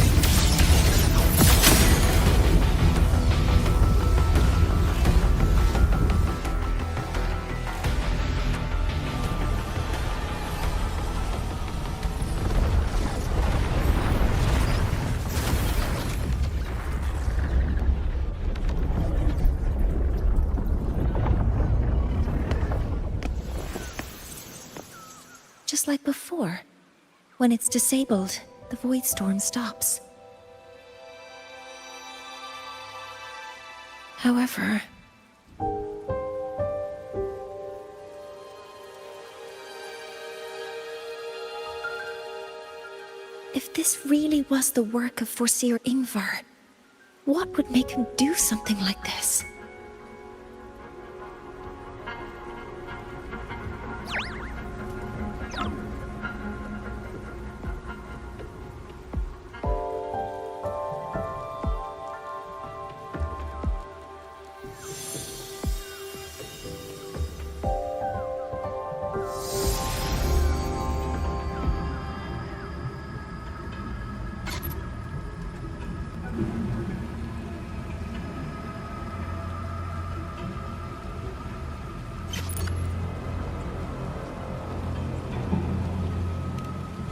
Just like before. When it's disabled, the void storm stops. However... if this really was the work of Foreseer Yngvar, what would make him do something like this?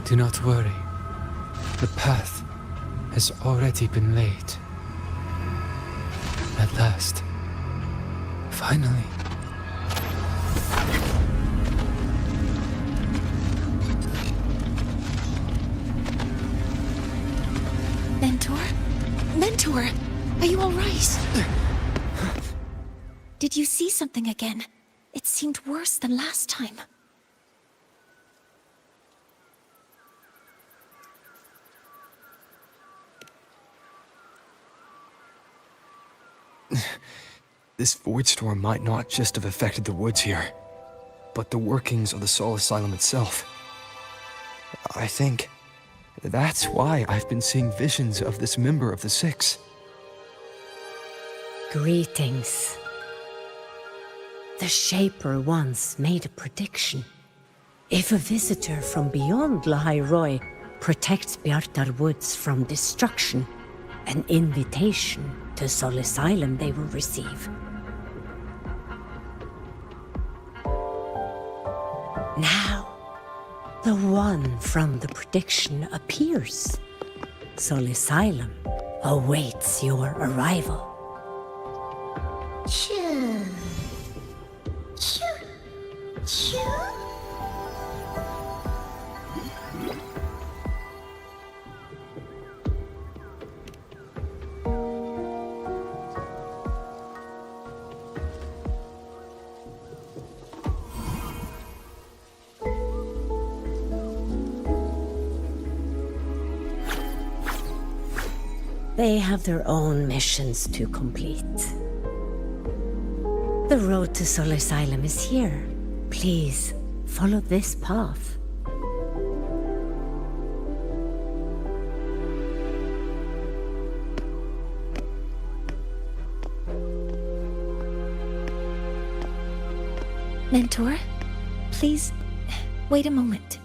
Do not worry. The path has already been laid. At last. Finally. Mentor? Mentor! Are you alright? Did you see something again? It seemed worse than last time. This void storm might not just have affected the woods here, but the workings of the soul asylum itself. I think that's why I've been seeing visions of this member of the Six. Greetings. The Shaper once made a prediction. If a visitor from beyond Lahai-Roi protects Bjartar Woods from destruction, an invitation to Sol Asylum they will receive. Now, the one from the prediction appears. Sol Asylum awaits your arrival. Choo. Choo. Choo. They have their own missions to complete. The road to Sol Asylum is here. Please, follow this path. Mentor, please, wait a moment.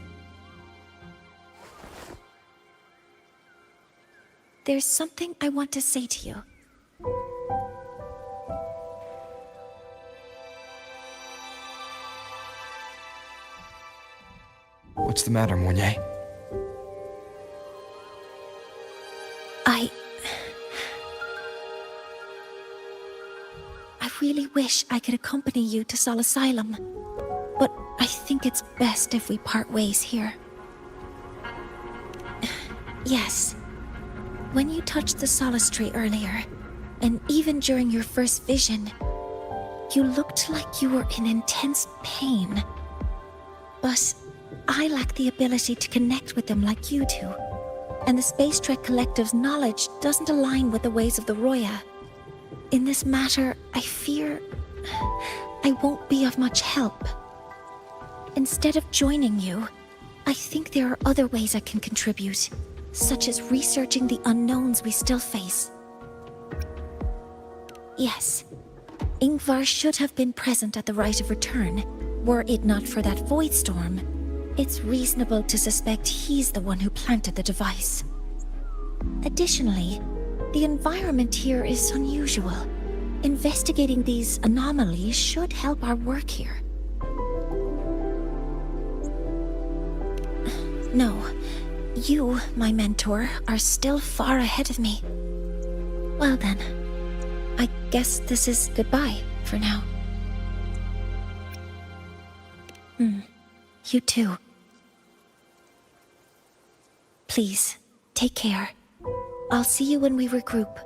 There's something I want to say to you. What's the matter, Mornier? I really wish I could accompany you to Sol Asylum, but I think it's best if we part ways here. Yes. When you touched the Solace Tree earlier, and even during your first vision, you looked like you were in intense pain. But I lack the ability to connect with them like you do, and the Space Trek Collective's knowledge doesn't align with the ways of the Roya. In this matter, I fear I won't be of much help. Instead of joining you, I think there are other ways I can contribute, such as researching the unknowns we still face. Yes, Yngvar should have been present at the Rite of Return. Were it not for that void storm, it's reasonable to suspect he's the one who planted the device. Additionally, the environment here is unusual. Investigating these anomalies should help our work here. No. You, my mentor, are still far ahead of me. Well then, I guess this is goodbye for now. You too. Please, take care. I'll see you when we regroup.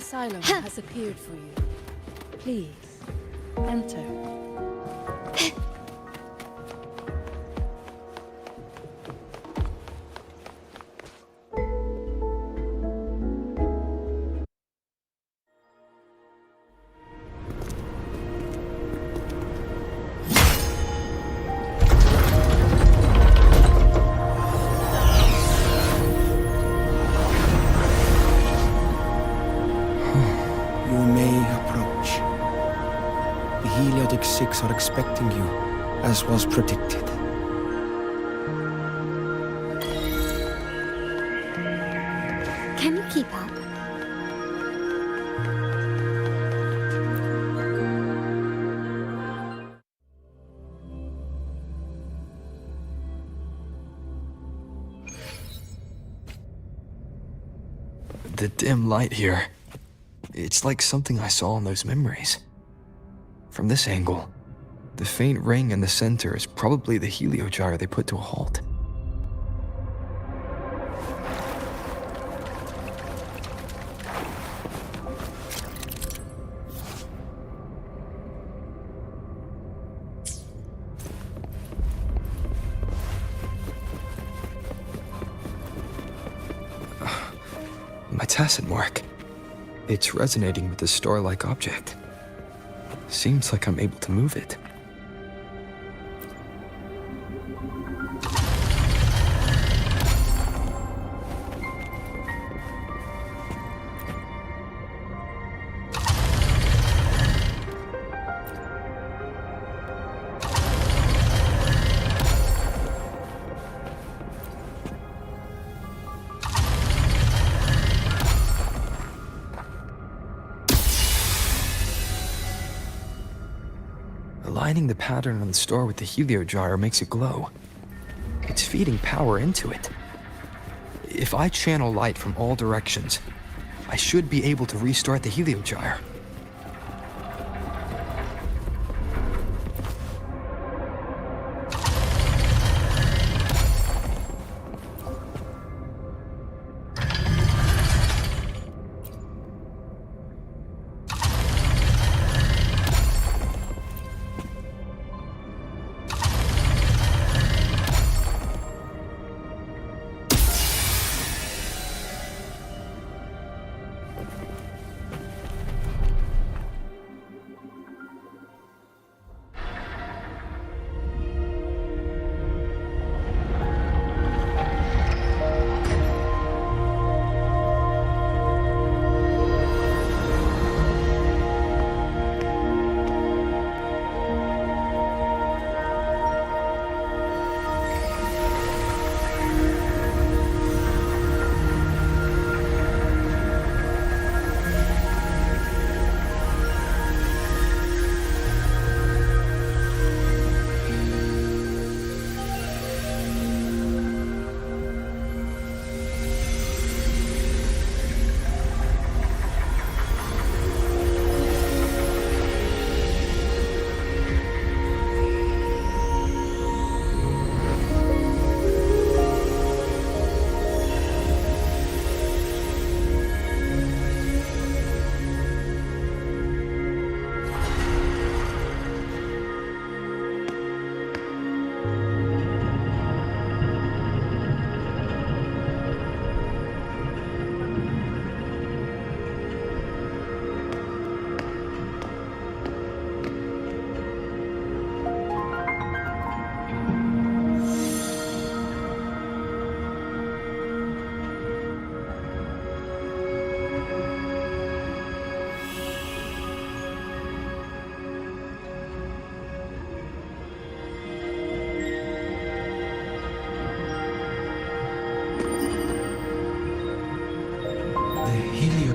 asylum has appeared for you. Please, enter. Are expecting you, as was predicted. Can you keep up? The dim light here. It's like something I saw in those memories. From this angle, the faint ring in the center is probably the helio gyre they put to a halt. My tacit mark. It's resonating with this star-like object. Seems like I'm able to move it. Aligning the pattern on the star with the helio gyre makes it glow. It's feeding power into it. If I channel light from all directions, I should be able to restart the helio gyre.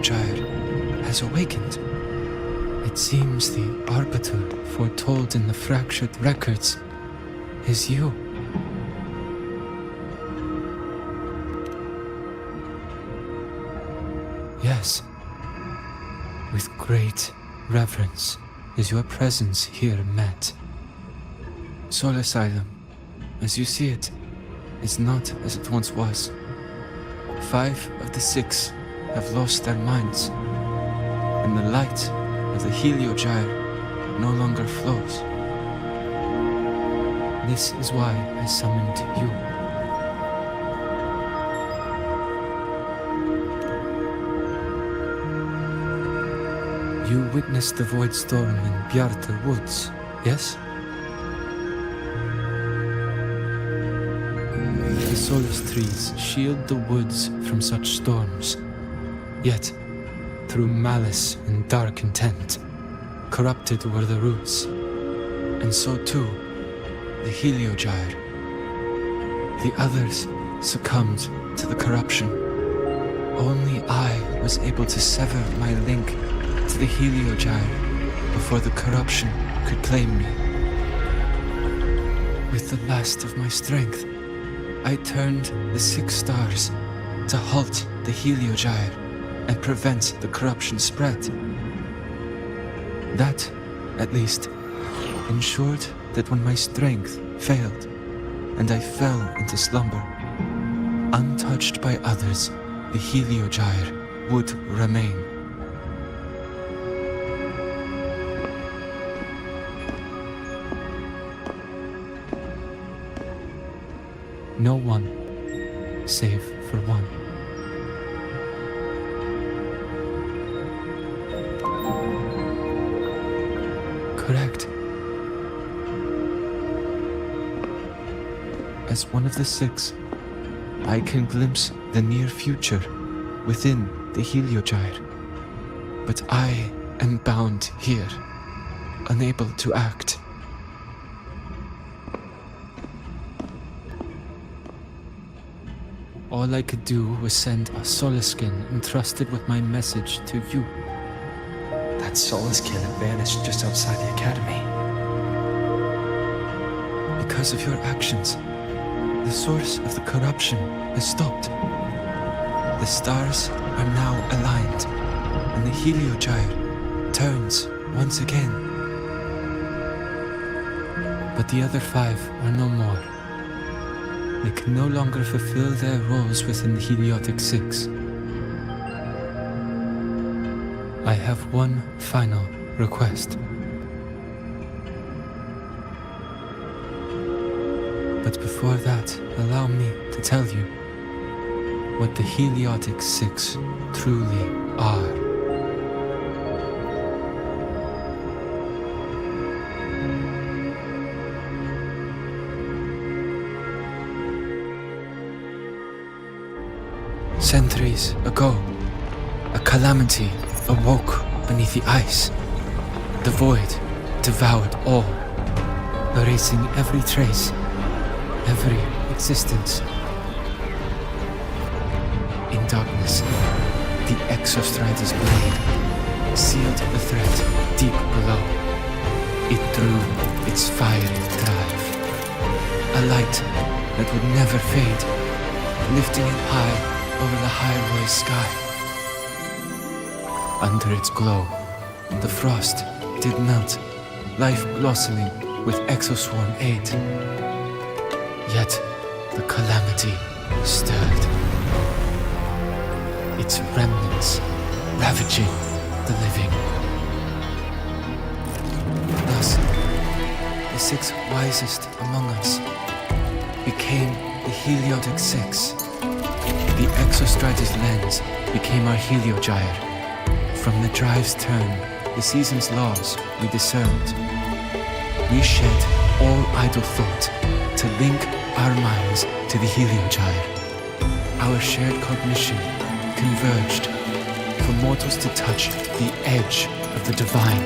Gyre has awakened. It seems the arbiter foretold in the fractured records is you. Yes. With great reverence is your presence here met. Soul Asylum, as you see it, is not as it once was. 5 of the 6 have lost their minds. and the light of the helio gyre no longer flows. This is why I summoned you. You witnessed the void storm in Bjartar Woods, yes? The solace trees shield the woods from such storms. Yet, through malice and dark intent, corrupted were the roots. And so too, the helio gyre. The others succumbed to the corruption. Only I was able to sever my link to the helio gyre before the corruption could claim me. With the last of my strength, I turned the 6 stars to halt the helio gyre and prevent the corruption spread. That, at least, ensured that when my strength failed and I fell into slumber, untouched by others, the helio gyre would remain. No one, save for one. Correct. As one of the 6, I can glimpse the near future within the helio gyre. But I am bound here, unable to act. All I could do was send a Solaskin entrusted with my message to you. That Solaskin had vanished just outside the academy. Because of your actions, the source of the corruption has stopped. The stars are now aligned, and the helio gyre turns once again. But the other 5 are no more. They can no longer fulfill their roles within the Heliotic 6. I have one final request. But before that, allow me to tell you what the Heliotic 6 truly are. Centuries ago, a calamity awoke beneath the ice. The void devoured all, erasing every trace, every existence. In darkness, the Exostrider's blade sealed the threat deep below. It drew its fiery drive, a light that would never fade, lifting it high over the Lahai-Roi sky. Under its glow, the frost did melt, life blossoming with exoswarm aid. Yet the calamity stirred, its remnants ravaging the living. Thus, the 6 wisest among us became the Heliotic 6. The Exostrider's lens became our helio gyre. From the drive's turn, the season's laws we discerned. We shed all idle thought to link our minds to the helio gyre. Our shared cognition converged for mortals to touch the edge of the divine.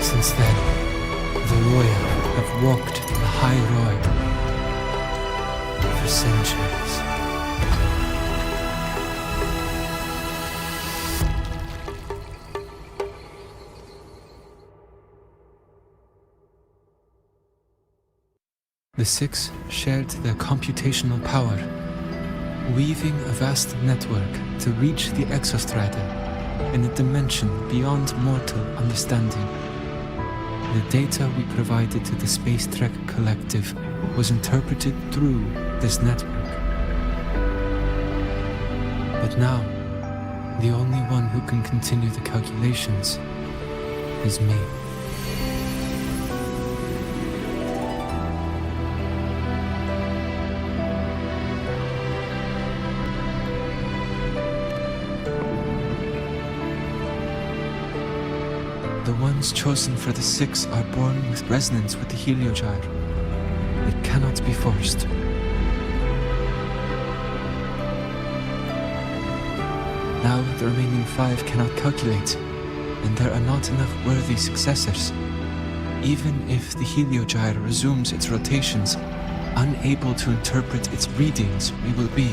Since then, the Roya have walked Lahai-Roi for centuries. The 6 shared their computational power, weaving a vast network to reach the Exostrider in a dimension beyond mortal understanding. The data we provided to the Space Trek Collective was interpreted through this network. But now, The only one who can continue the calculations is me. The ones chosen for the 6 are born with resonance with the helio gyre. It cannot be forced. Now the remaining 5 cannot calculate, and there are not enough worthy successors. Even if the helio gyre resumes its rotations, unable to interpret its readings, we will be.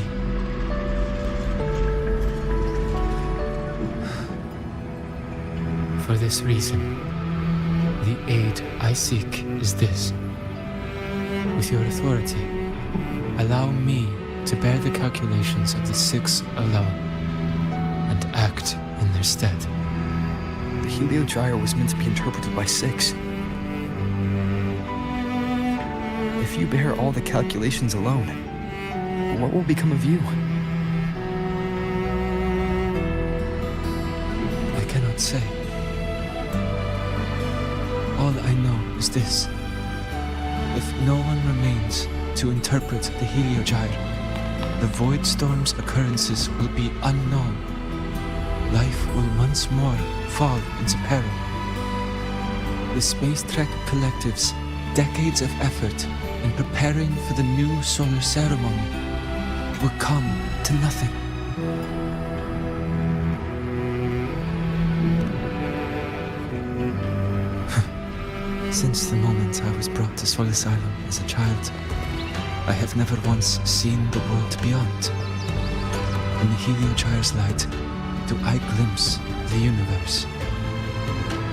For this reason, the aid I seek is this. With your authority, allow me to bear the calculations of the 6 alone, and act in their stead. The helio gyre was meant to be interpreted by 6. If you bear all the calculations alone, what will become of you? I cannot say. All I know is this. If no one remains to interpret the helio gyre, the Void Storm's occurrences will be unknown. Life will once more fall into peril. The Space Trek Collective's decades of effort in preparing for the new solar ceremony will come to nothing. Since the moment I was brought to Sol Asylum as a child, I have never once seen the world beyond. In the helio gyre's light, do I glimpse the universe.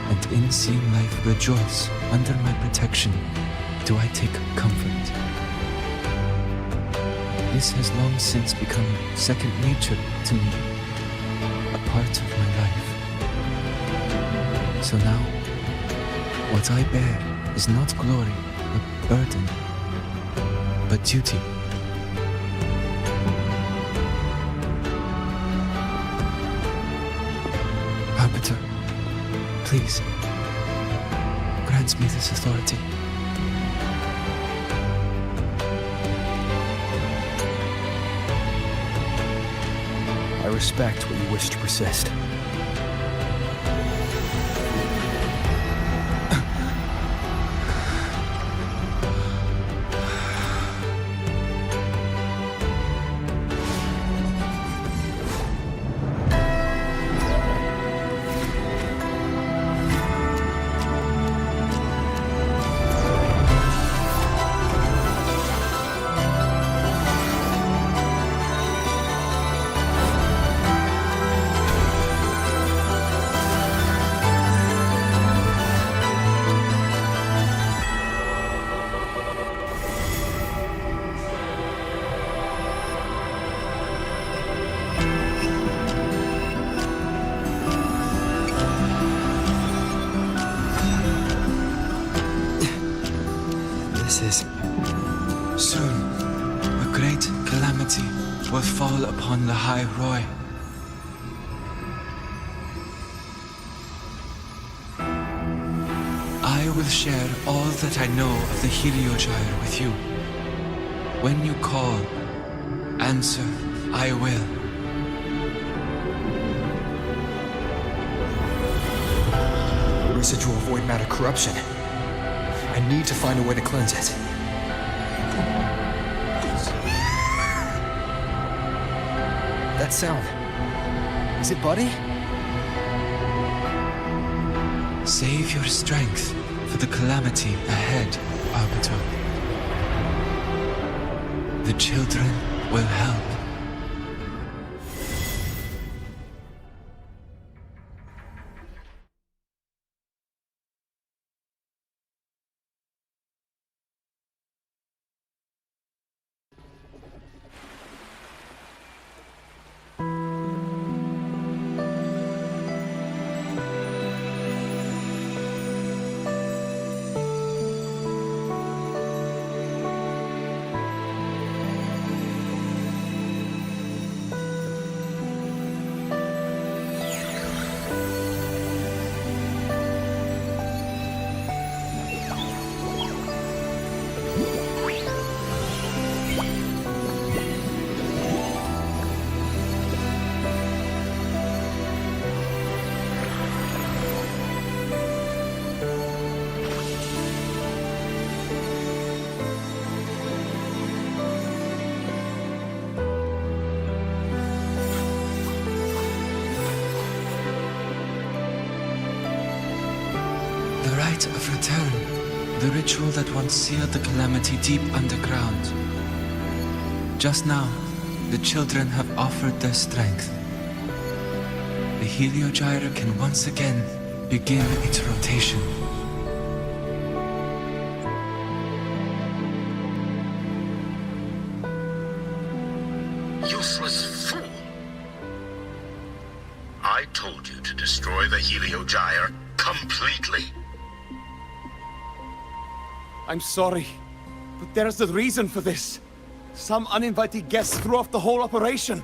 And in seeing life rejoice under my protection, do I take comfort. This has long since become second nature to me, a part of my life. So now, what I bear is not glory, but burden, but duty. Arbiter, please, grant me this authority. I respect what you wish to persist. Soon, a great calamity will fall upon Lahai-Roi. I will share all that I know of the helio gyre with you. When you call, answer, I will. Residual void matter corruption. I need to find a way to cleanse it. That sound. Is it Buddy? Save your strength for the calamity ahead, Arbiter. The children will help. The rite of return. The ritual that once sealed the calamity deep underground. Just now, the children have offered their strength. The helio gyre can once again begin its rotation. Useless fool! I told you to destroy the helio gyre completely. I'm sorry, but there's a reason for this. Some uninvited guests threw off the whole operation.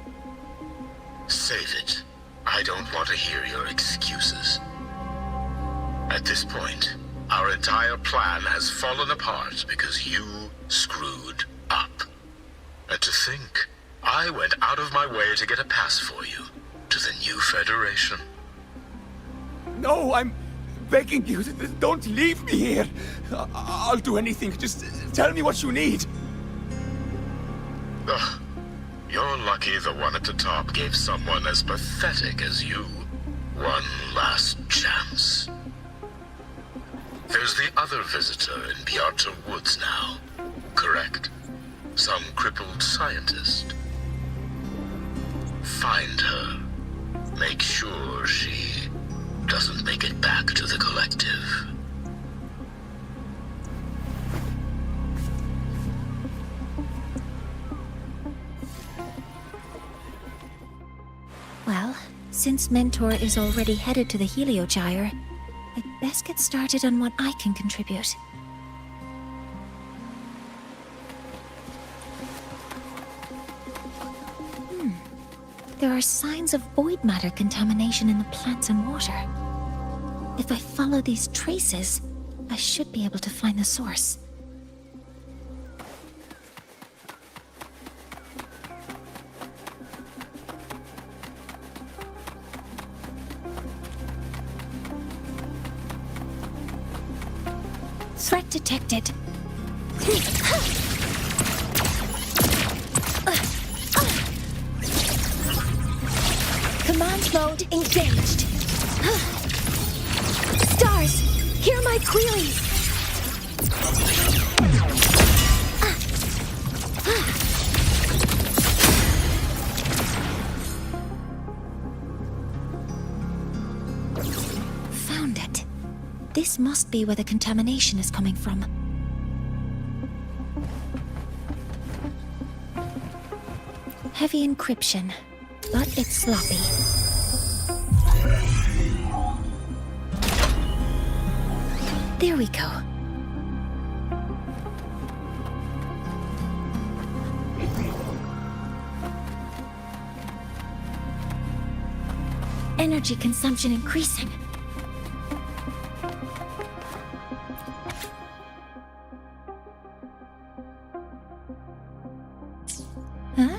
Save it. I don't want to hear your excuses. At this point, our entire plan has fallen apart because you screwed up. And to think, I went out of my way to get a pass for you to the new Federation. No, I'm begging you, don't leave me here. I'll do anything, just tell me what you need. Ugh. You're lucky the one at the top gave someone as pathetic as you one last chance. There's the other visitor in Bjarta Woods now, correct? Some crippled scientist. Find her. Make sure she doesn't make it back to the collective. Well, since Mentor is already headed to the helio gyre, I'd best get started on what I can contribute. There are signs of void matter contamination in the plants and water. If I follow these traces, I should be able to find the source. Threat detected. Command mode engaged. Stars, hear my queries. Found it. This must be where the contamination is coming from. Heavy encryption, but it's sloppy. There we go. Energy consumption increasing. Huh?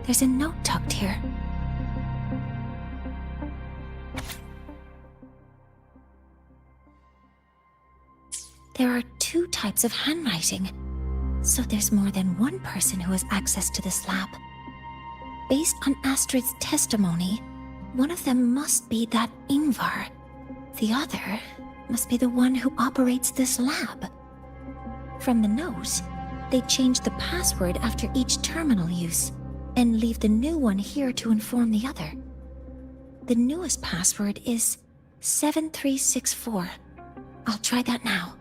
There's a note tucked here. There are two types of handwriting, so there's more than one person who has access to this lab. Based on Astrid's testimony, one of them must be that Yngvar. The other must be the one who operates this lab. From the note, they changed the password after each terminal use, and leave the new one here to inform the other. The newest password is 7364. I'll try that now.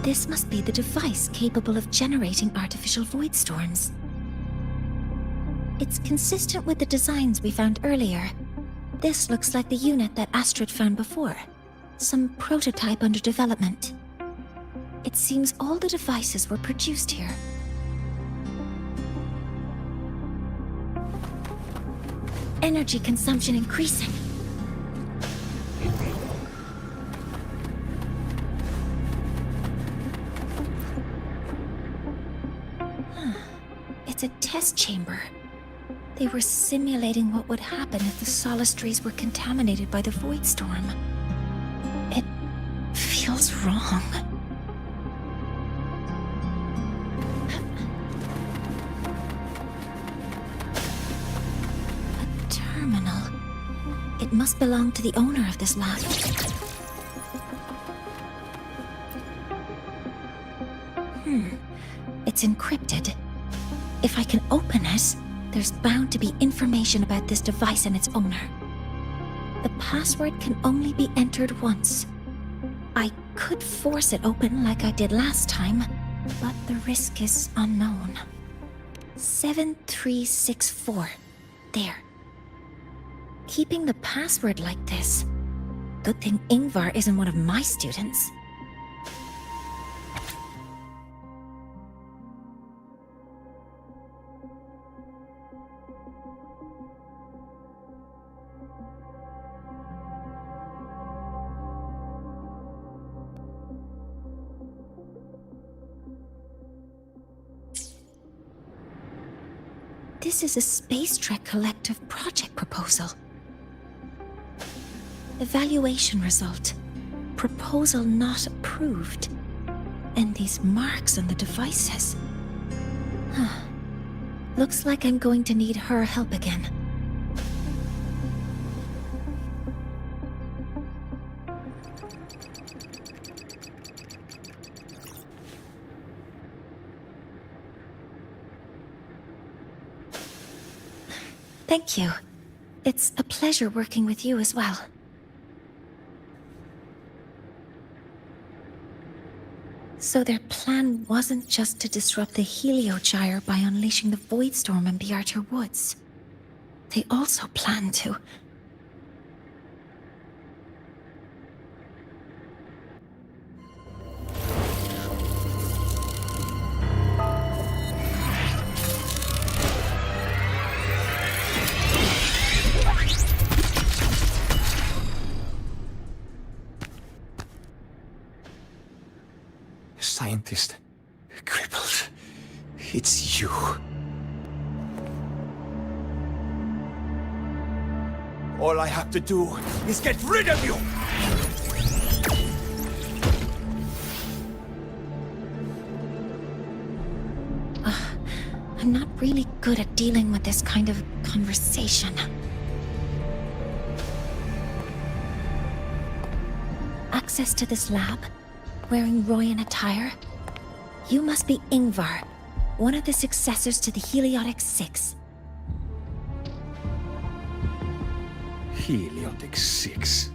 This must be the device capable of generating artificial void storms. It's consistent with the designs we found earlier. This looks like the unit that Astrid found before. Some prototype under development. It seems all the devices were produced here. Energy consumption increasing. It's a test chamber. They were simulating what would happen if the Solistries were contaminated by the Void Storm. It feels wrong. A terminal. It must belong to the owner of this lab. It's encrypted. If I can open it, there's bound to be information about this device and its owner. The password can only be entered once. I could force it open like I did last time, but the risk is unknown. 7364. There. Keeping the password like this. Good thing Yngvar isn't one of my students. This is a Space Trek Collective project proposal. Evaluation result. Proposal not approved. And these marks on the devices. Looks like I'm going to need her help again. Thank you. It's a pleasure working with you as well. So their plan wasn't just to disrupt the Helio gyre by unleashing the Void Storm in the Archer Woods. They also planned to... Scientist. Crippled. It's you. All I have to do is get rid of you! I'm not really good at dealing with this kind of conversation. Access to this lab? Wearing Royan attire? You must be Yngvar, one of the successors to the Heliotic Six. Heliotic Six.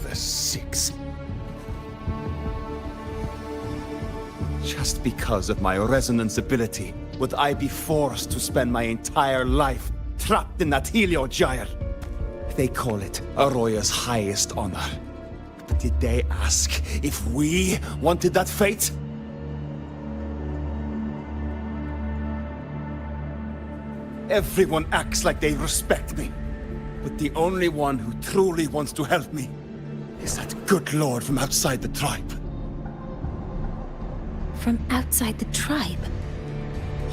The Six. Just because of my resonance ability, would I be forced to spend my entire life trapped in that Helio gyre? They call it Aroya's highest honor. But did they ask if we wanted that fate? Everyone acts like they respect me. But the only one who truly wants to help me is that good lord from outside the tribe. From outside the tribe?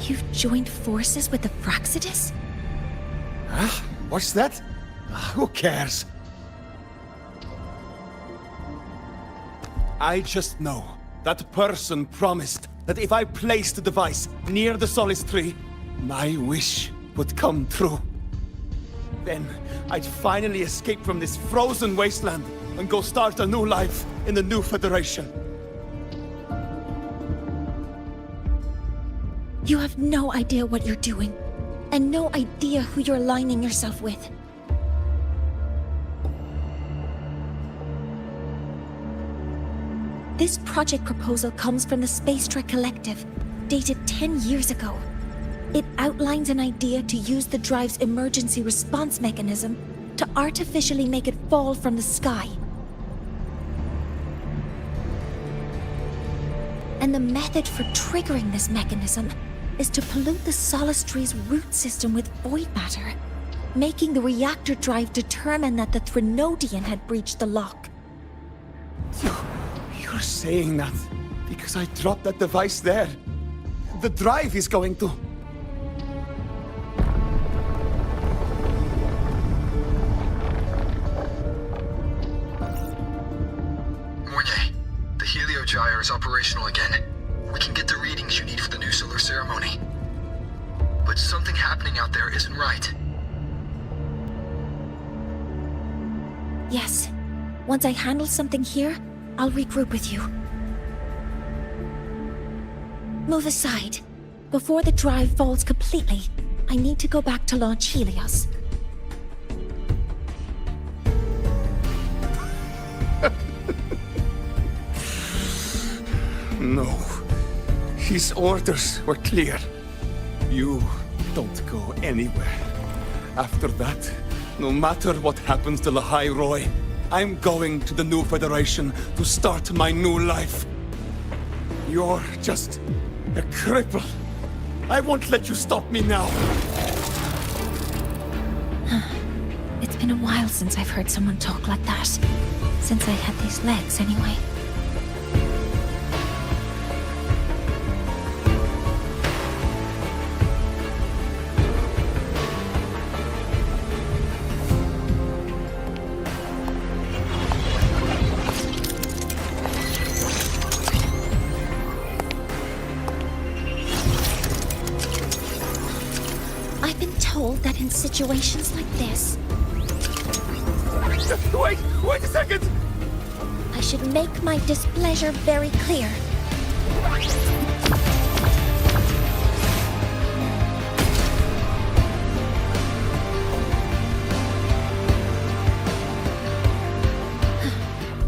You've joined forces with the Fraxidus? Huh? What's that? Who cares? I just know that person promised that if I placed the device near the Solace Tree, my wish would come true. Then I'd finally escape from this frozen wasteland and go start a new life in the new Federation. You have no idea what you're doing, and no idea who you're aligning yourself with. This project proposal comes from the Space Trek Collective, dated 10 years ago. It outlines an idea to use the drive's emergency response mechanism to artificially make it fall from the sky. And the method for triggering this mechanism is to pollute the Solace Tree's root system with void matter, making the reactor drive determine that the Threnodian had breached the lock. You're saying that because I dropped that device there. The drive is going to... is operational again. We can get the readings you need for the new solar ceremony. But something happening out there isn't right. Yes. Once I handle something here, I'll regroup with you. Move aside. Before the drive falls completely, I need to go back to launch Helios. No. His orders were clear. You don't go anywhere. After that, no matter what happens to Lahai-Roi, I'm going to the new Federation to start my new life. You're just a cripple. I won't let you stop me now. It's been a while since I've heard someone talk like that. Since I had these legs, anyway. I've been told that in situations like this... Wait a second! I should make my displeasure very clear.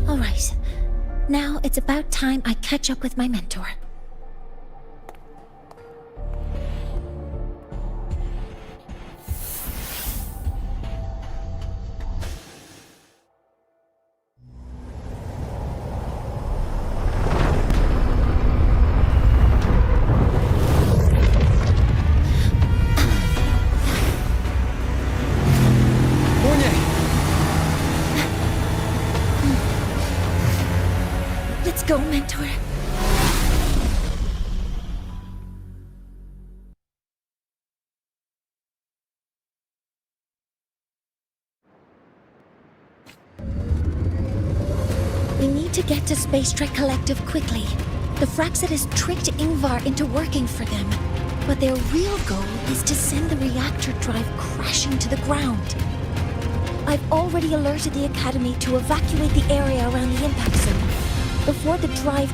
All right. Now it's about time I catch up with my mentor. Let's go, mentor. We need to get to Space Trek Collective quickly. The Fraxit has tricked Yngvar into working for them. But their real goal is to send the reactor drive crashing to the ground. I've already alerted the Academy to evacuate the area around the impact zone. Before the drive...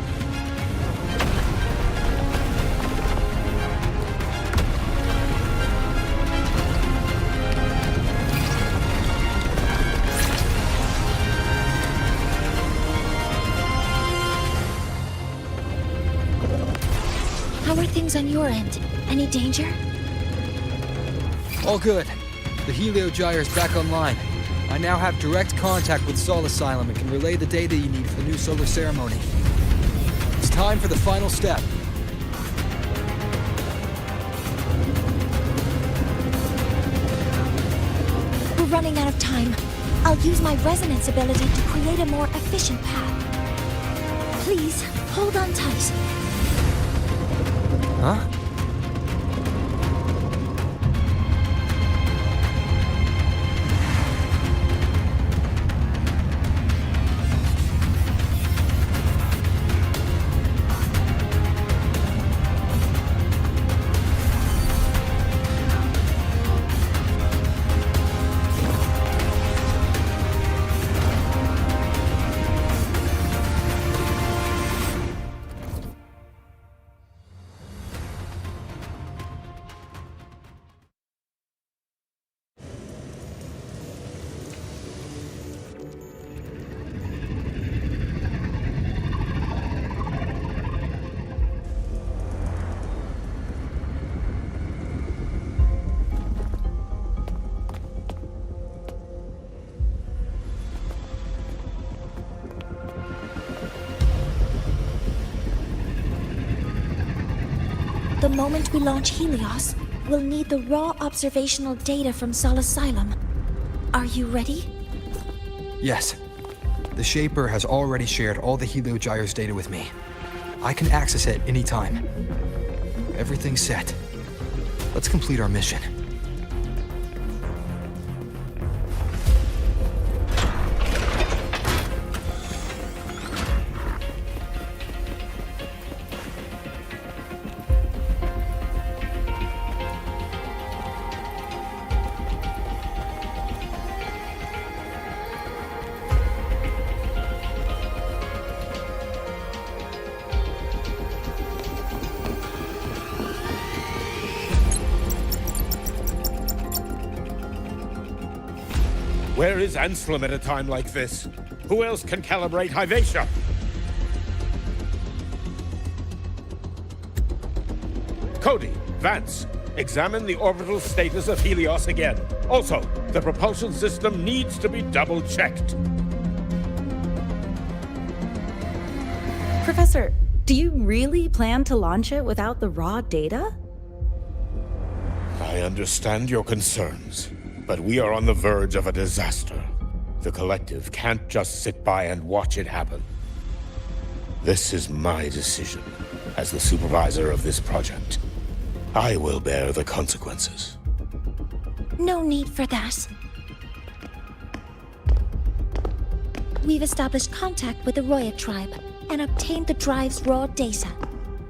How are things on your end? Any danger? All good. The helio gyre is back online. I now have direct contact with Sol Asylum and can relay the data you need for the new solar ceremony. It's time for the final step. We're running out of time. I'll use my resonance ability to create a more efficient path. Please, hold on tight. Huh? The moment we launch Helios, we'll need the raw observational data from Sol Asylum. Are you ready? Yes. The Shaper has already shared all the Helio Gyre's data with me. I can access it anytime. Everything's set. Let's complete our mission. Where is Anselm at a time like this? Who else can calibrate Hyvatia? Cody, Vance, examine the orbital status of Helios again. Also, the propulsion system needs to be double-checked. Professor, do you really plan to launch it without the raw data? I understand your concerns, but we are on the verge of a disaster. The Collective can't just sit by and watch it happen. This is my decision as the supervisor of this project. I will bear the consequences. No need for that. We've established contact with the Roya tribe and obtained the drive's raw data.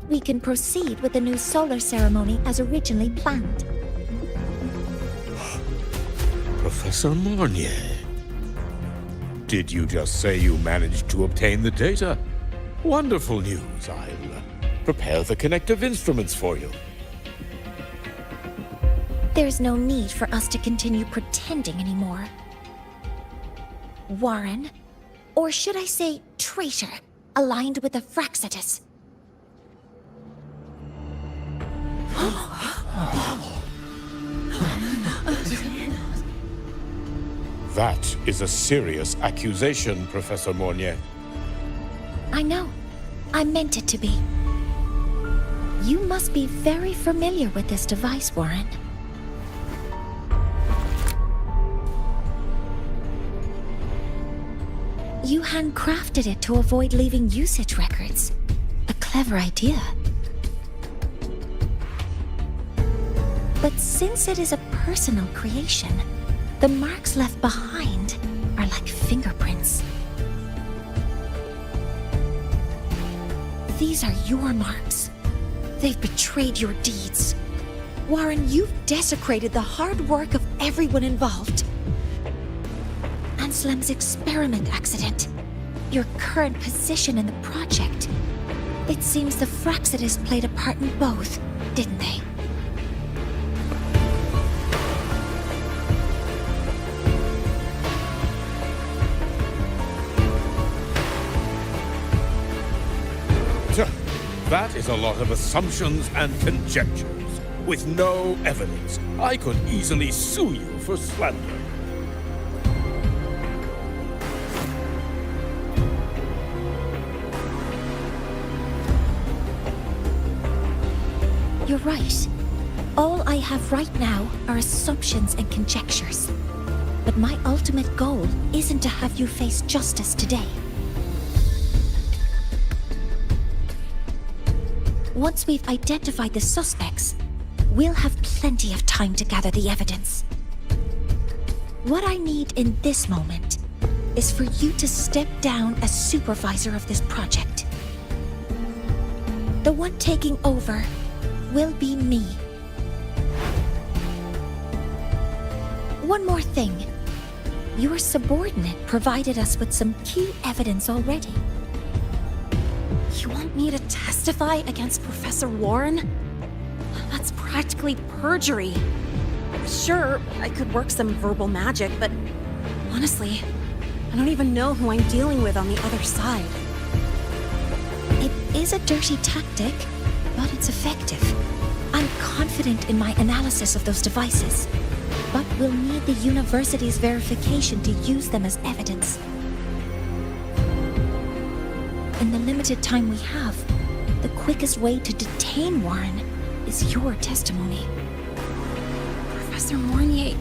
We can proceed with the new solar ceremony as originally planned. Professor Mornier, did you just say you managed to obtain the data? Wonderful news. I'll prepare the connective instruments for you. There's no need for us to continue pretending anymore. Warren, or should I say traitor, aligned with the Fraxitus. That is a serious accusation, Professor Mornier. I know. I meant it to be. You must be very familiar with this device, Warren. You handcrafted it to avoid leaving usage records. A clever idea. But since it is a personal creation, the marks left behind are like fingerprints. These are your marks. They've betrayed your deeds. Warren, you've desecrated the hard work of everyone involved. Anselm's experiment accident, your current position in the project. It seems the Fraxitus played a part in both, didn't they? That is a lot of assumptions and conjectures, with no evidence. I could easily sue you for slander. You're right. All I have right now are assumptions and conjectures. But my ultimate goal isn't to have you face justice today. Once we've identified the suspects, we'll have plenty of time to gather the evidence. What I need in this moment is for you to step down as supervisor of this project. The one taking over will be me. One more thing. Your subordinate provided us with some key evidence already. You want me to testify against Professor Warren? That's practically perjury. Sure, I could work some verbal magic, but honestly, I don't even know who I'm dealing with on the other side. It is a dirty tactic, but it's effective. I'm confident in my analysis of those devices, but we'll need the university's verification to use them as evidence. In the limited time we have, the quickest way to detain Warren is your testimony. Professor Mornier...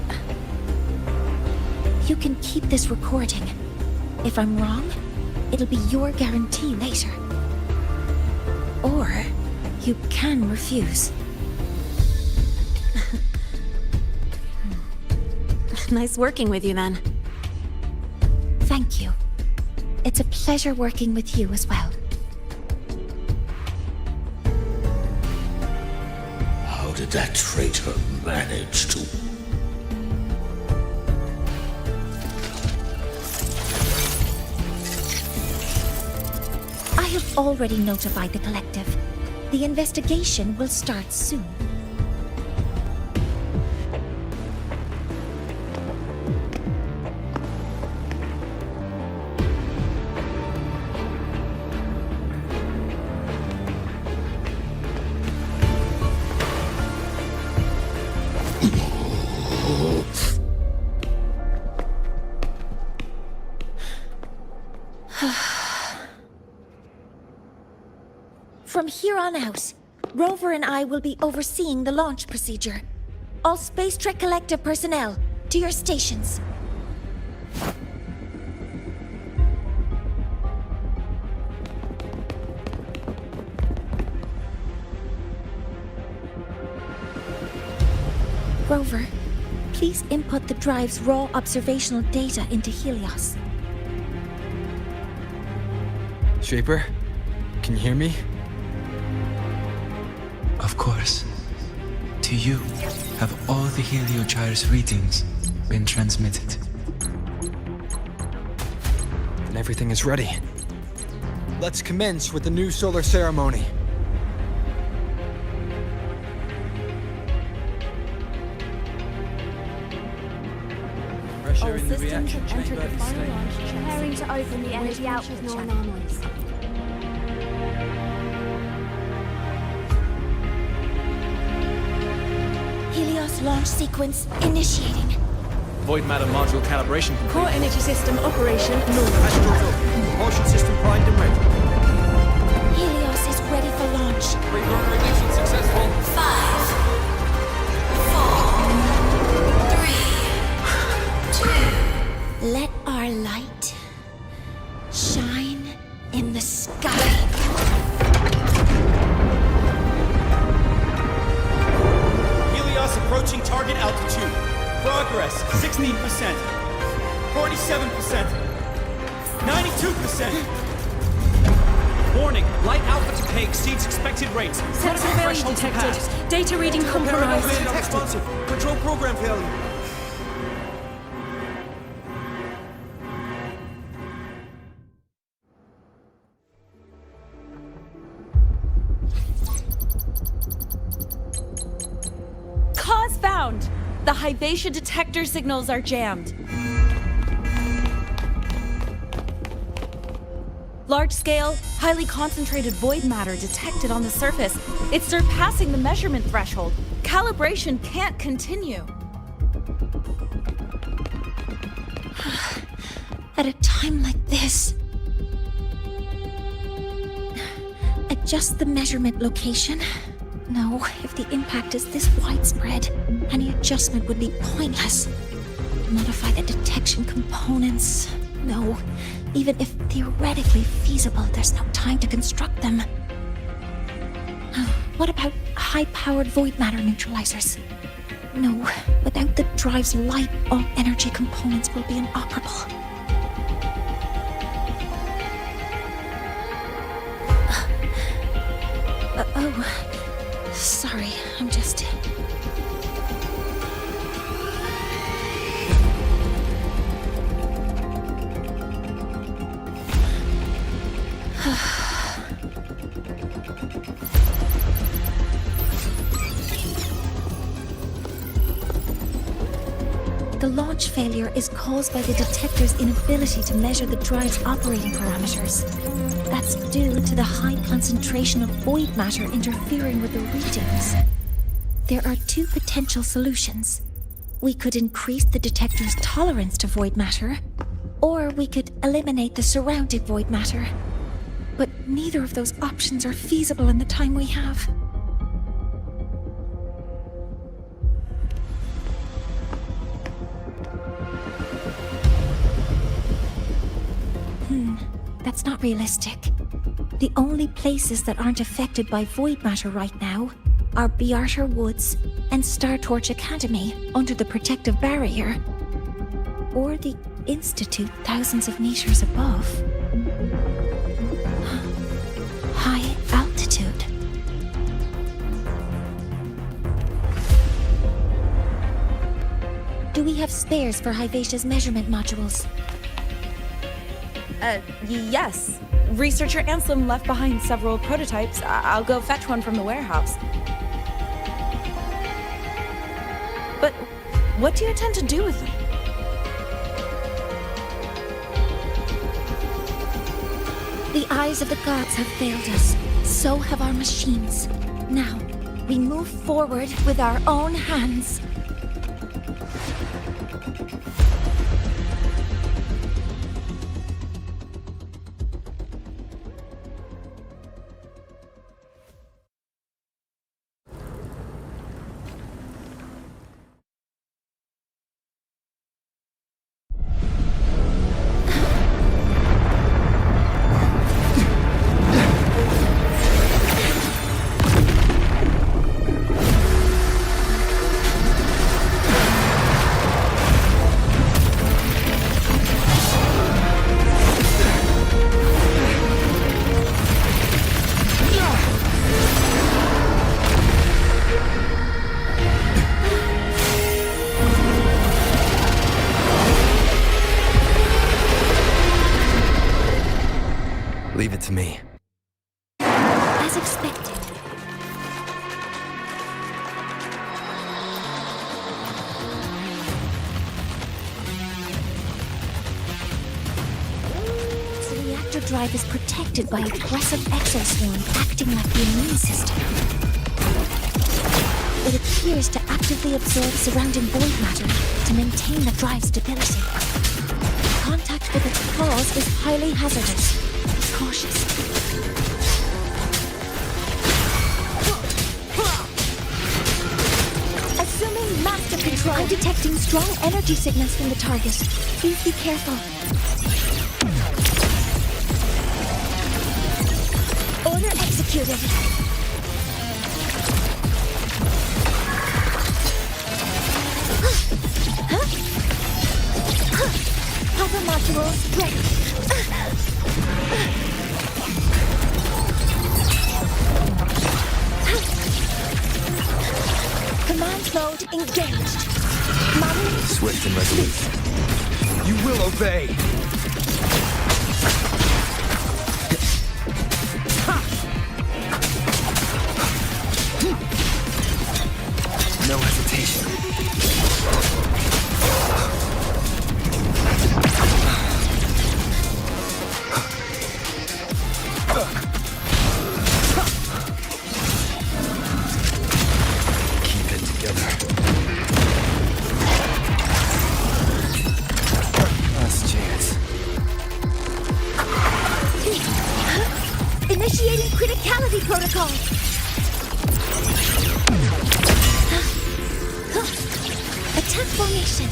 You can keep this recording. If I'm wrong, it'll be your guarantee later. Or you can refuse. Nice working with you, then. Thank you. It's a pleasure working with you as well. How did that traitor manage to... I have already notified the Collective. The investigation will start soon. From here on out, Rover and I will be overseeing the launch procedure. All Space Trek Collective personnel, to your stations. Rover, please input the drive's raw observational data into Helios. Shaper, can you hear me? Of course. To you, have all the helio gyre's readings been transmitted? And everything is ready. Let's commence with the new solar ceremony. All systems have entered the final launch, preparing to open the energy output anomalies. Helios launch sequence initiating. Void matter module calibration complete. Core energy system operation normal. Astrals up. Propulsion system primed and ready. Helios is ready for launch. Reburner ignition successful. 5, 4, 3, 2. Let our light shine in the sky. Helios approaching target altitude. Progress 16%. 47%. 92%. Warning, light output decay exceeds expected rates. Critical failure detected. Data reading compromised. Responsive. Control program failure. Cause found! The Hyvatia detector signals are jammed. Large-scale, highly concentrated void matter detected on the surface. It's surpassing the measurement threshold. Calibration can't continue. At a time like this. Adjust the measurement location. No, if the impact is this widespread, any adjustment would be pointless. Modify the detection components. No, even if theoretically feasible, there's no time to construct them. What about high-powered void matter neutralizers? No, without the drive's light, all energy components will be inoperable. Sorry, I'm just... The launch failure is caused by the detector's inability to measure the drive's operating parameters. That's due to the high concentration of void matter interfering with the readings. There are two potential solutions. We could increase the detector's tolerance to void matter, or we could eliminate the surrounding void matter. But neither of those options are feasible in the time we have. That's not realistic. The only places that aren't affected by void matter right now are Bearter Woods and Star Torch Academy under the protective barrier, or the Institute thousands of meters above. High altitude. Do we have spares for Hyvatia's measurement modules? Yes. Researcher Anselm left behind several prototypes. I'll go fetch one from the warehouse. But what do you intend to do with them? The eyes of the gods have failed us. So have our machines. Now, we move forward with our own hands. to me. As expected. The reactor drive is protected by aggressive exoswarm acting like the immune system. It appears to actively absorb surrounding void matter to maintain the drive's stability. Contact with its claws is highly hazardous. Be cautious. Assuming master control. I'm detecting strong energy signals from the target. Please be careful. Order executed. Hyper modules ready. Command mode engaged. Modeling. Swift and resolute. You will obey! No hesitation. Keep it together. Last chance. Initiating criticality protocol. Attack formation.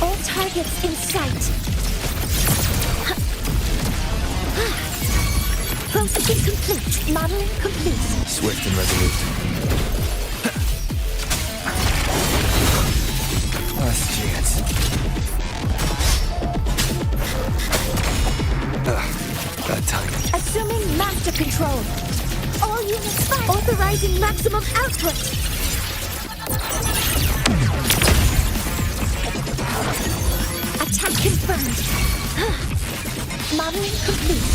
All targets in sight. Processing complete. Modeling complete. Swift and resolute. Last chance. Bad timing. Assuming master control. All units fire. Authorizing maximum output. Attack confirmed. Modeling complete.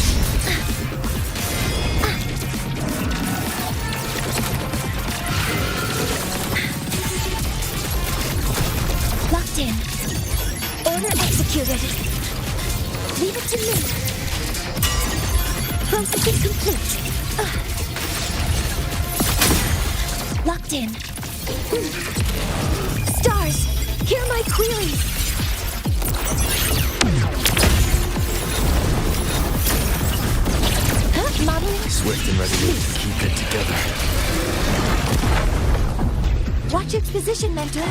Locked in. Order executed. Leave it to me. Processing complete. Locked in. Stars, hear my queries. Modeling. Swift and resolute. Keep it together. Watch its position, Mentor.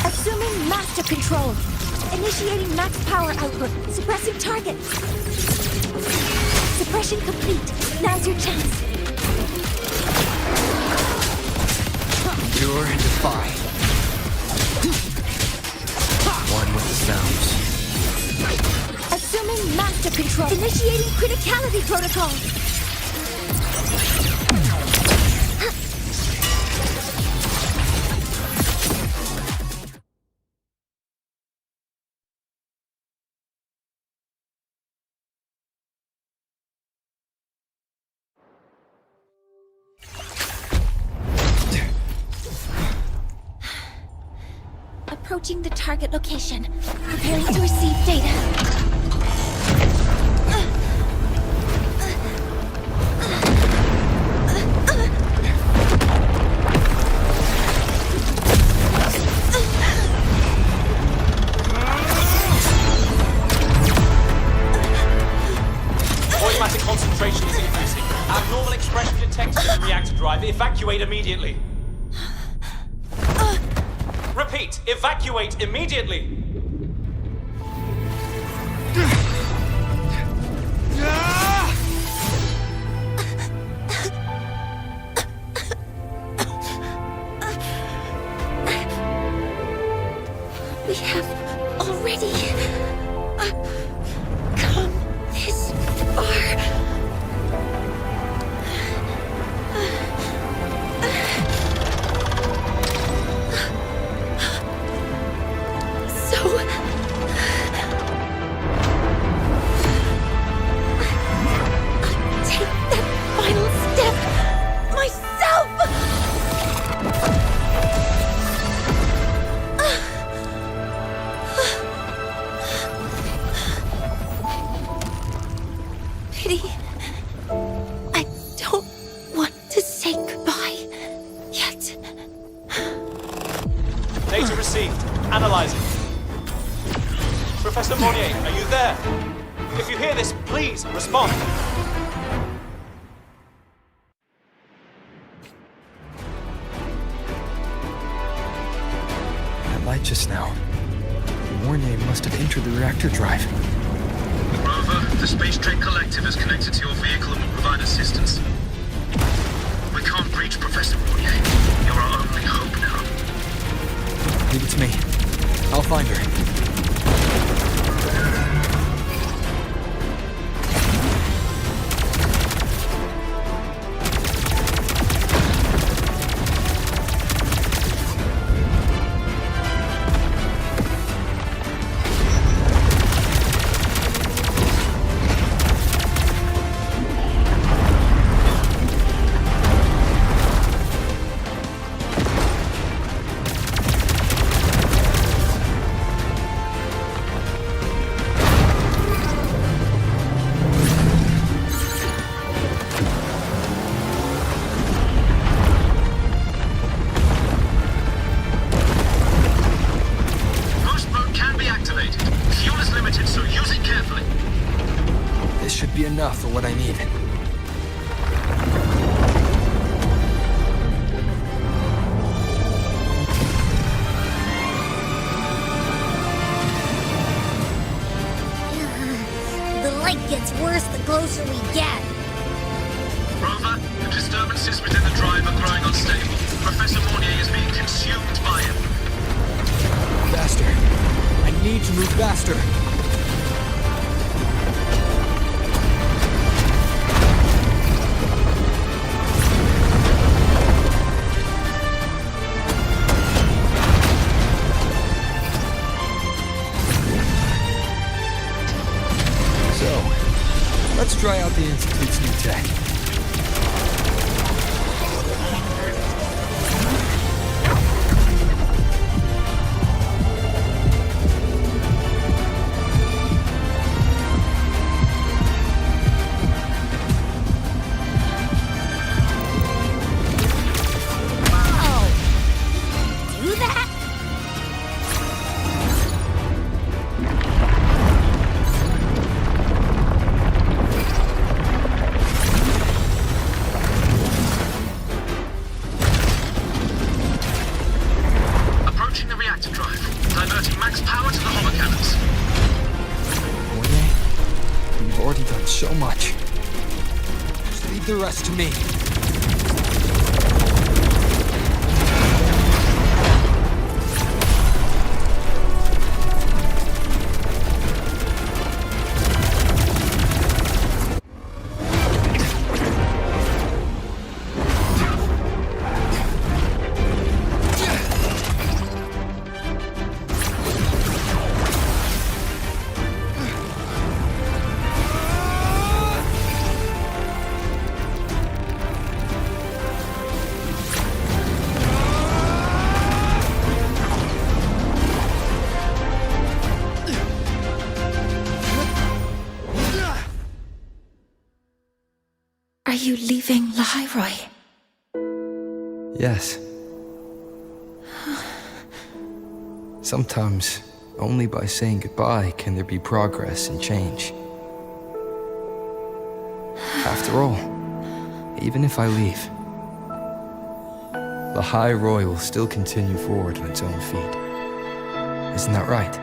Assuming master control. Initiating max power output. Suppressing target. Suppression complete. Now's your chance. Endure and defy. One with the sounds. Assuming master control. Initiating criticality protocol. Approaching the target location. Preparing to receive data. Void matter concentration is increasing. Abnormal expression detected in the reactor drive. Evacuate immediately. Repeat, evacuate immediately! I don't want to say goodbye yet. Data received. Analyzing. Professor Monnier, are you there? If you hear this, please respond. That light just now. Mornay must have entered the reactor drive. Rover, the Space Trek Collective is connected to your vehicle and will provide assistance. We can't breach Professor Monnier. You're our only hope now. Leave it to me. I'll find her. Enough for what I need. The light gets worse the closer we get. Rover, the disturbances within the drive are growing unstable. Professor Monnier is being consumed by it. Faster. I need to move faster. Let's try out the Institute's new tech. So much. Just leave the rest to me. Are you leaving Lahai-Roi? Yes. Sometimes, only by saying goodbye can there be progress and change. After all, even if I leave, Lahai-Roi will still continue forward on its own feet. Isn't that right?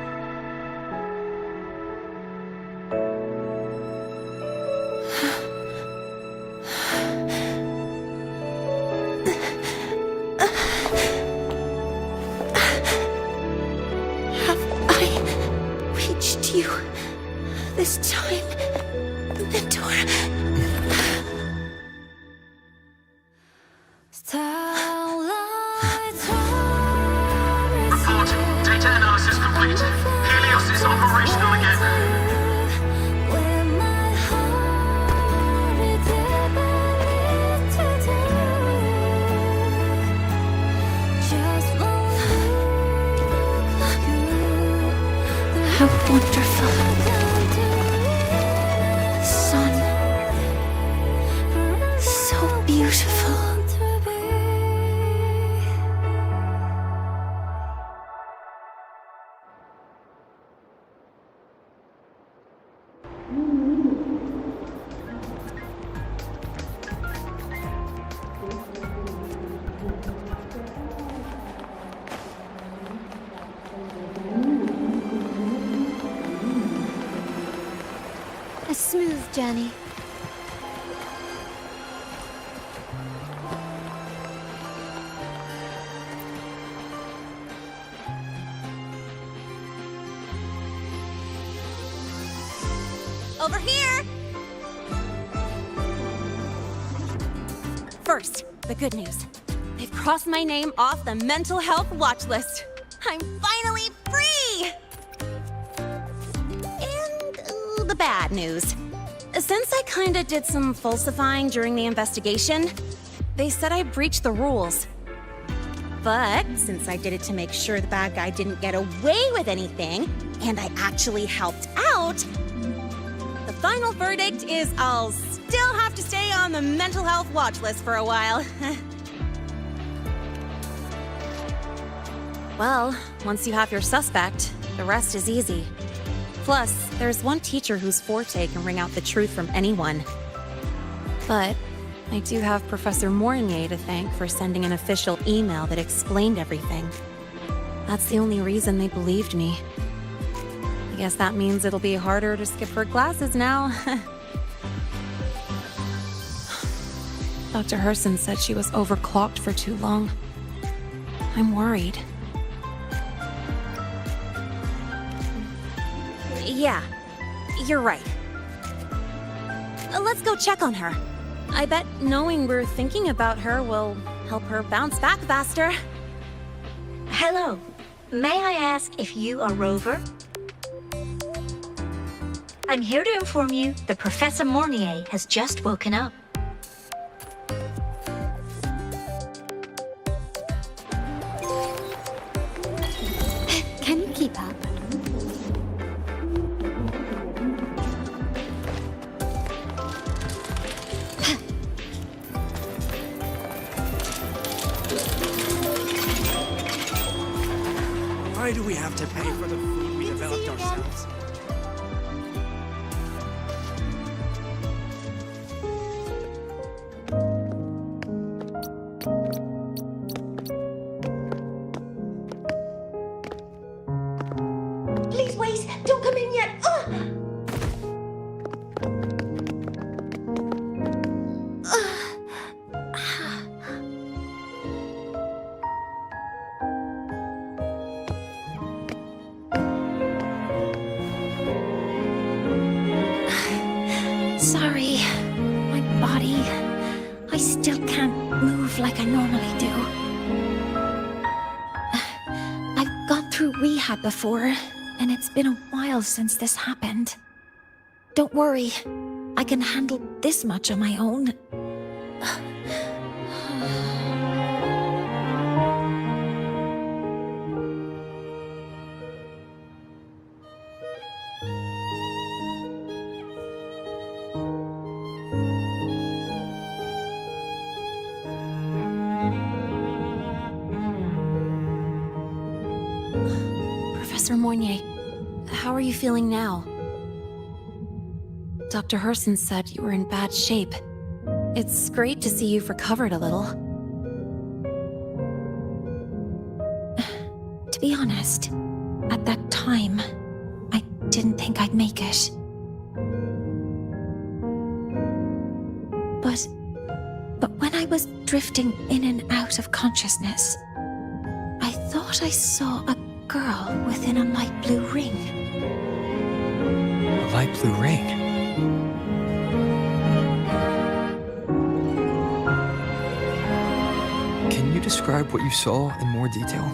This time, Mentor. Report. Data analysis complete. beautiful. A smooth journey. Over here! First, the good news. They've crossed my name off the mental health watch list. I'm finally free! And the bad news. Since I kinda did some falsifying during the investigation, they said I breached the rules. But since I did it to make sure the bad guy didn't get away with anything, and I actually helped out, the final verdict is I'll still have to stay on the mental health watch list for a while. Well, once you have your suspect, the rest is easy. Plus, there's one teacher whose forte can wring out the truth from anyone. But I do have Professor Mornier to thank for sending an official email that explained everything. That's the only reason they believed me. I guess that means it'll be harder to skip her classes now. Dr. Herson said she was overclocked for too long. I'm worried. Yeah, you're right. Let's go check on her. I bet knowing we're thinking about her will help her bounce back faster. Hello. May I ask if you are Rover? I'm here to inform you that Professor Mornier has just woken up. Can you keep up? Why do we have to pay for the food we developed ourselves? Please wait! Don't come in yet! Sorry, my body. I still can't move like I normally do. I've gone through rehab before, and it's been a while since this happened. Don't worry, I can handle this much on my own. Professor Mornier, how are you feeling now? Dr. Herson said you were in bad shape. It's great to see you've recovered a little. To be honest, at that time, I didn't think I'd make it. But when I was drifting in and out of consciousness, I thought I saw a girl within a light blue ring. A light blue ring? Can you describe what you saw in more detail?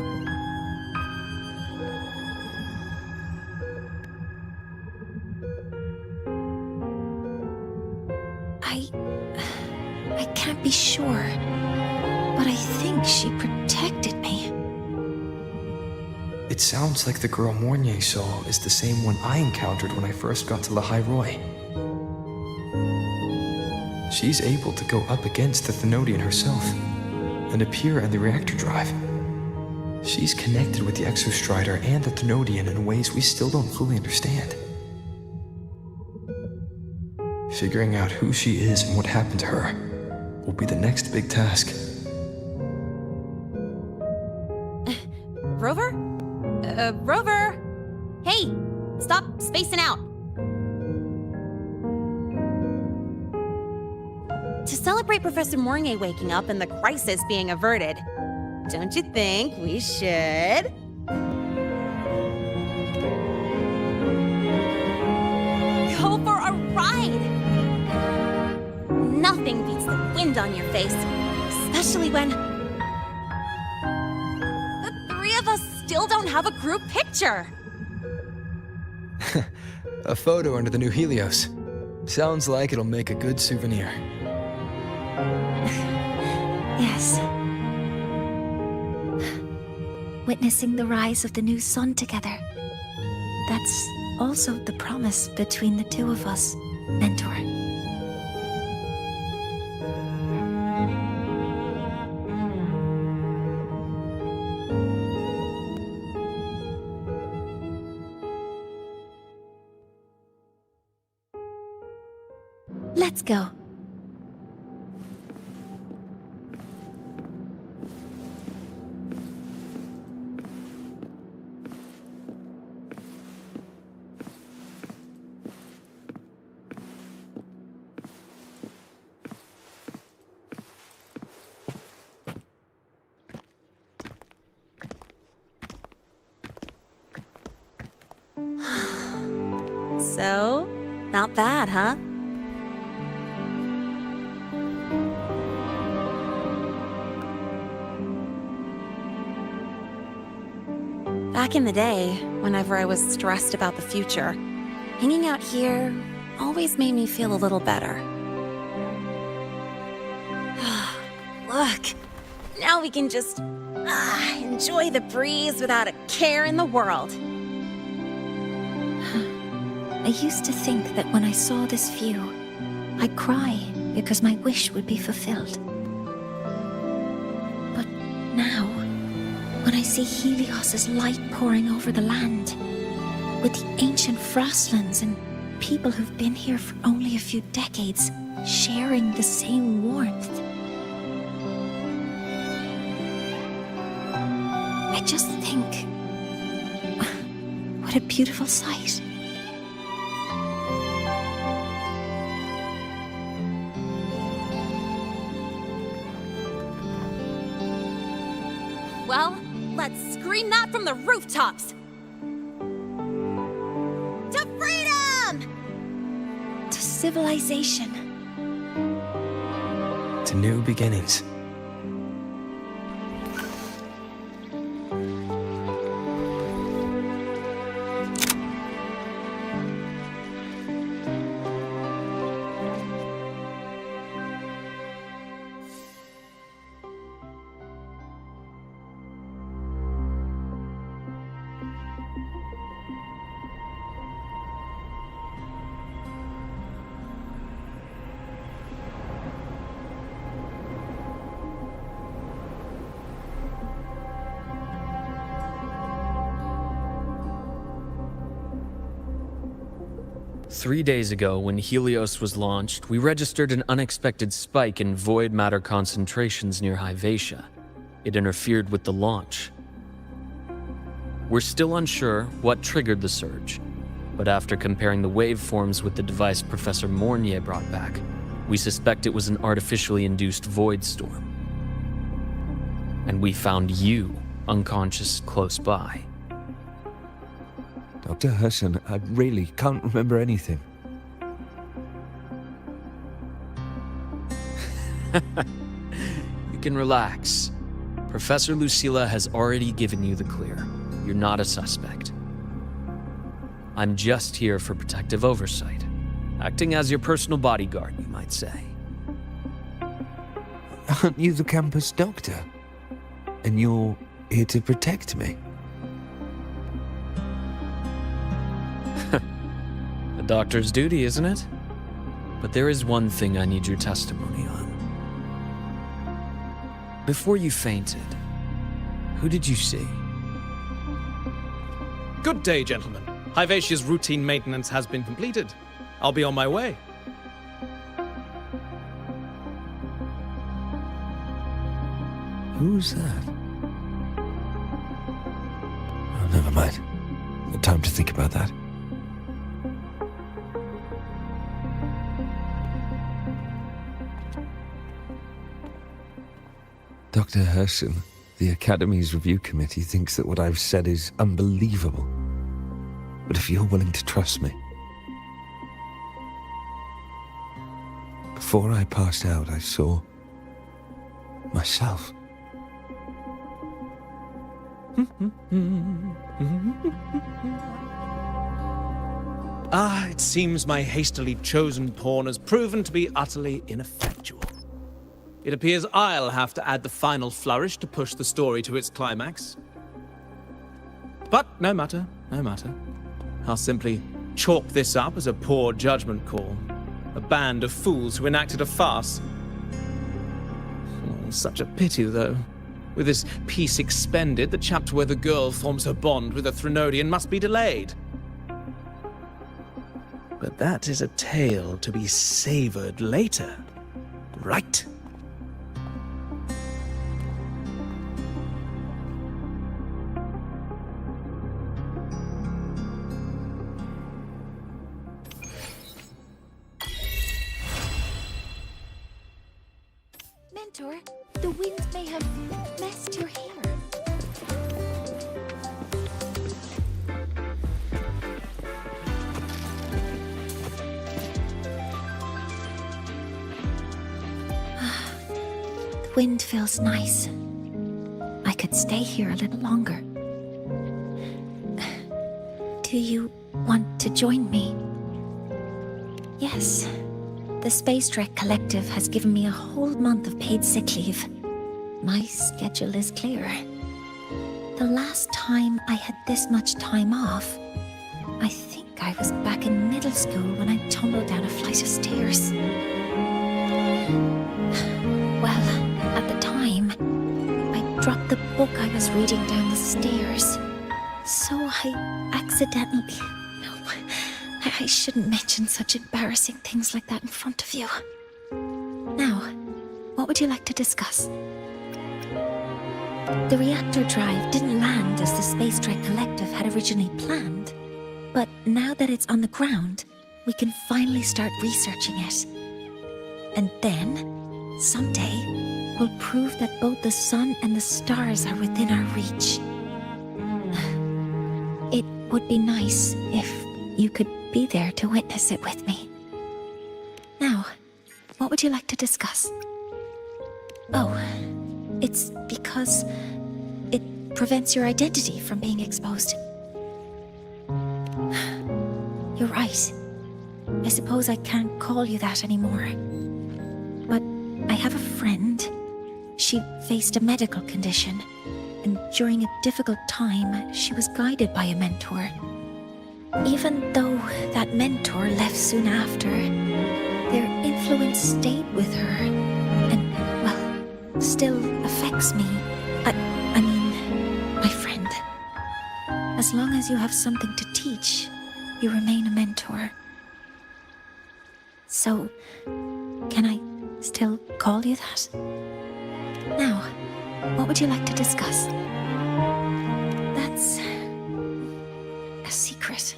I can't be sure, but I think she protected me. It sounds like the girl Mornier saw is the same one I encountered when I first got to Lahai-Roi. she's able to go up against the Thenodian herself and appear in the reactor drive. She's connected with the Exostrider and the Thenodian in ways we still don't fully understand. Figuring out who she is and what happened to her will be the next big task. Rover? Rover! Hey, stop spacing out. To celebrate Professor Mornier waking up and the crisis being averted, don't you think we should? Go for a ride! Nothing beats the wind on your face, especially when the three of us still don't have a group picture. A photo under the new Helios. Sounds like it'll make a good souvenir. Yes. Witnessing the rise of the new sun together. That's also the promise between the two of us, Mentor. Let's go. So, not bad, huh? Back in the day, whenever I was stressed about the future, hanging out here always made me feel a little better. Look, now we can just enjoy the breeze without a care in the world. I used to think that when I saw this view, I'd cry because my wish would be fulfilled. But now, when I see Helios's light pouring over the land, with the ancient frostlands and people who've been here for only a few decades sharing the same warmth, I just think, what a beautiful sight. Well, let's scream that from the rooftops! To freedom! To civilization. To new beginnings. Three days ago, when Helios was launched, we registered an unexpected spike in void matter concentrations near Lahai-Roi. It interfered with the launch. We're still unsure what triggered the surge, but after comparing the waveforms with the device Professor Mornier brought back, we suspect it was an artificially induced void storm. And we found you unconscious close by. Dr. Husson, I really can't remember anything. You can relax. Professor Lucilla has already given you the clear. You're not a suspect. I'm just here for protective oversight. Acting as your personal bodyguard, you might say. Aren't you the campus doctor? And you're here to protect me? A doctor's duty, isn't it? But there is one thing I need your testimony on. Before you fainted, who did you see? Good day, gentlemen. Hivatia's routine maintenance has been completed. I'll be on my way. Who's that? Oh, never mind. No time to think about that. Dr. Hersham, the Academy's review committee thinks that what I've said is unbelievable. But if you're willing to trust me... Before I passed out, I saw... myself. It seems my hastily chosen pawn has proven to be utterly ineffectual. It appears I'll have to add the final flourish to push the story to its climax. But no matter, no matter. I'll simply chalk this up as a poor judgment call. A band of fools who enacted a farce. Oh, such a pity, though. With this piece expended, the chapter where the girl forms her bond with a Threnodian must be delayed. But that is a tale to be savored later, right? Mentor, the wind may have messed your hair. The wind feels nice. I could stay here a little longer. Do you want to join me? Yes. The Space Trek Collective has given me a whole month of paid sick leave. My schedule is clear. The last time I had this much time off, I think I was back in middle school when I tumbled down a flight of stairs. Well, at the time, I dropped the book I was reading down the stairs. So I accidentally... No, I shouldn't mention such embarrassing things like that in front of you. Now, what would you like to discuss? The reactor drive didn't land as the Space Trek Collective had originally planned. But now that it's on the ground, we can finally start researching it. And then, someday, we'll prove that both the sun and the stars are within our reach. It would be nice if you could be there to witness it with me. Now, what would you like to discuss? Oh, it's because it prevents your identity from being exposed. You're right. I suppose I can't call you that anymore. But I have a friend. She faced a medical condition, and during a difficult time, she was guided by a mentor. Even though that mentor left soon after, their influence stayed with her, and, well, still affects me. I mean, my friend. As long as you have something to teach, you remain a mentor. So, can I still call you that? Now, what would you like to discuss? That's a secret.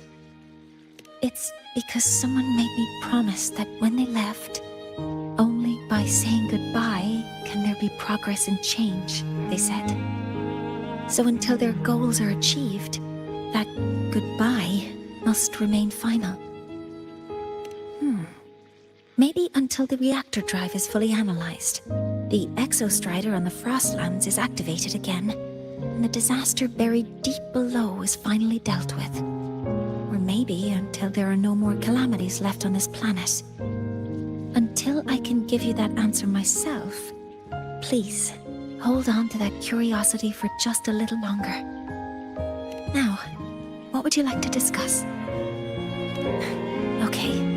It's because someone made me promise that when they left, only by saying goodbye can there be progress and change, they said. So until their goals are achieved, that goodbye must remain final. Maybe until the reactor drive is fully analyzed, the exostrider on the Frostlands is activated again, and the disaster buried deep below is finally dealt with. Or maybe until there are no more calamities left on this planet. Until I can give you that answer myself, please, hold on to that curiosity for just a little longer. Now, what would you like to discuss? Okay.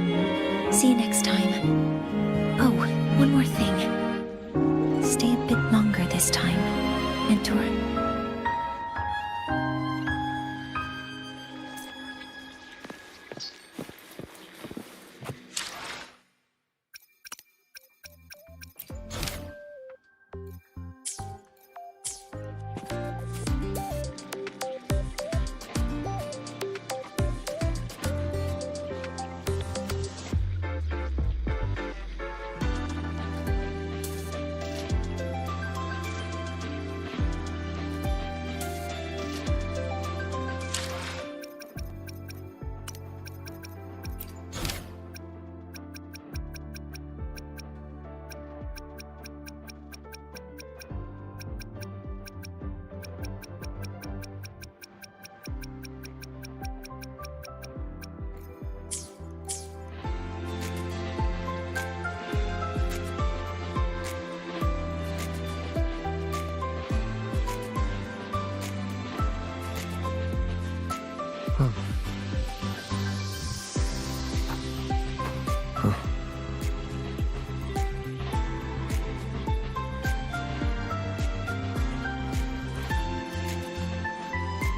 See you next time. Oh, one more thing. Stay a bit longer this time, Mentor.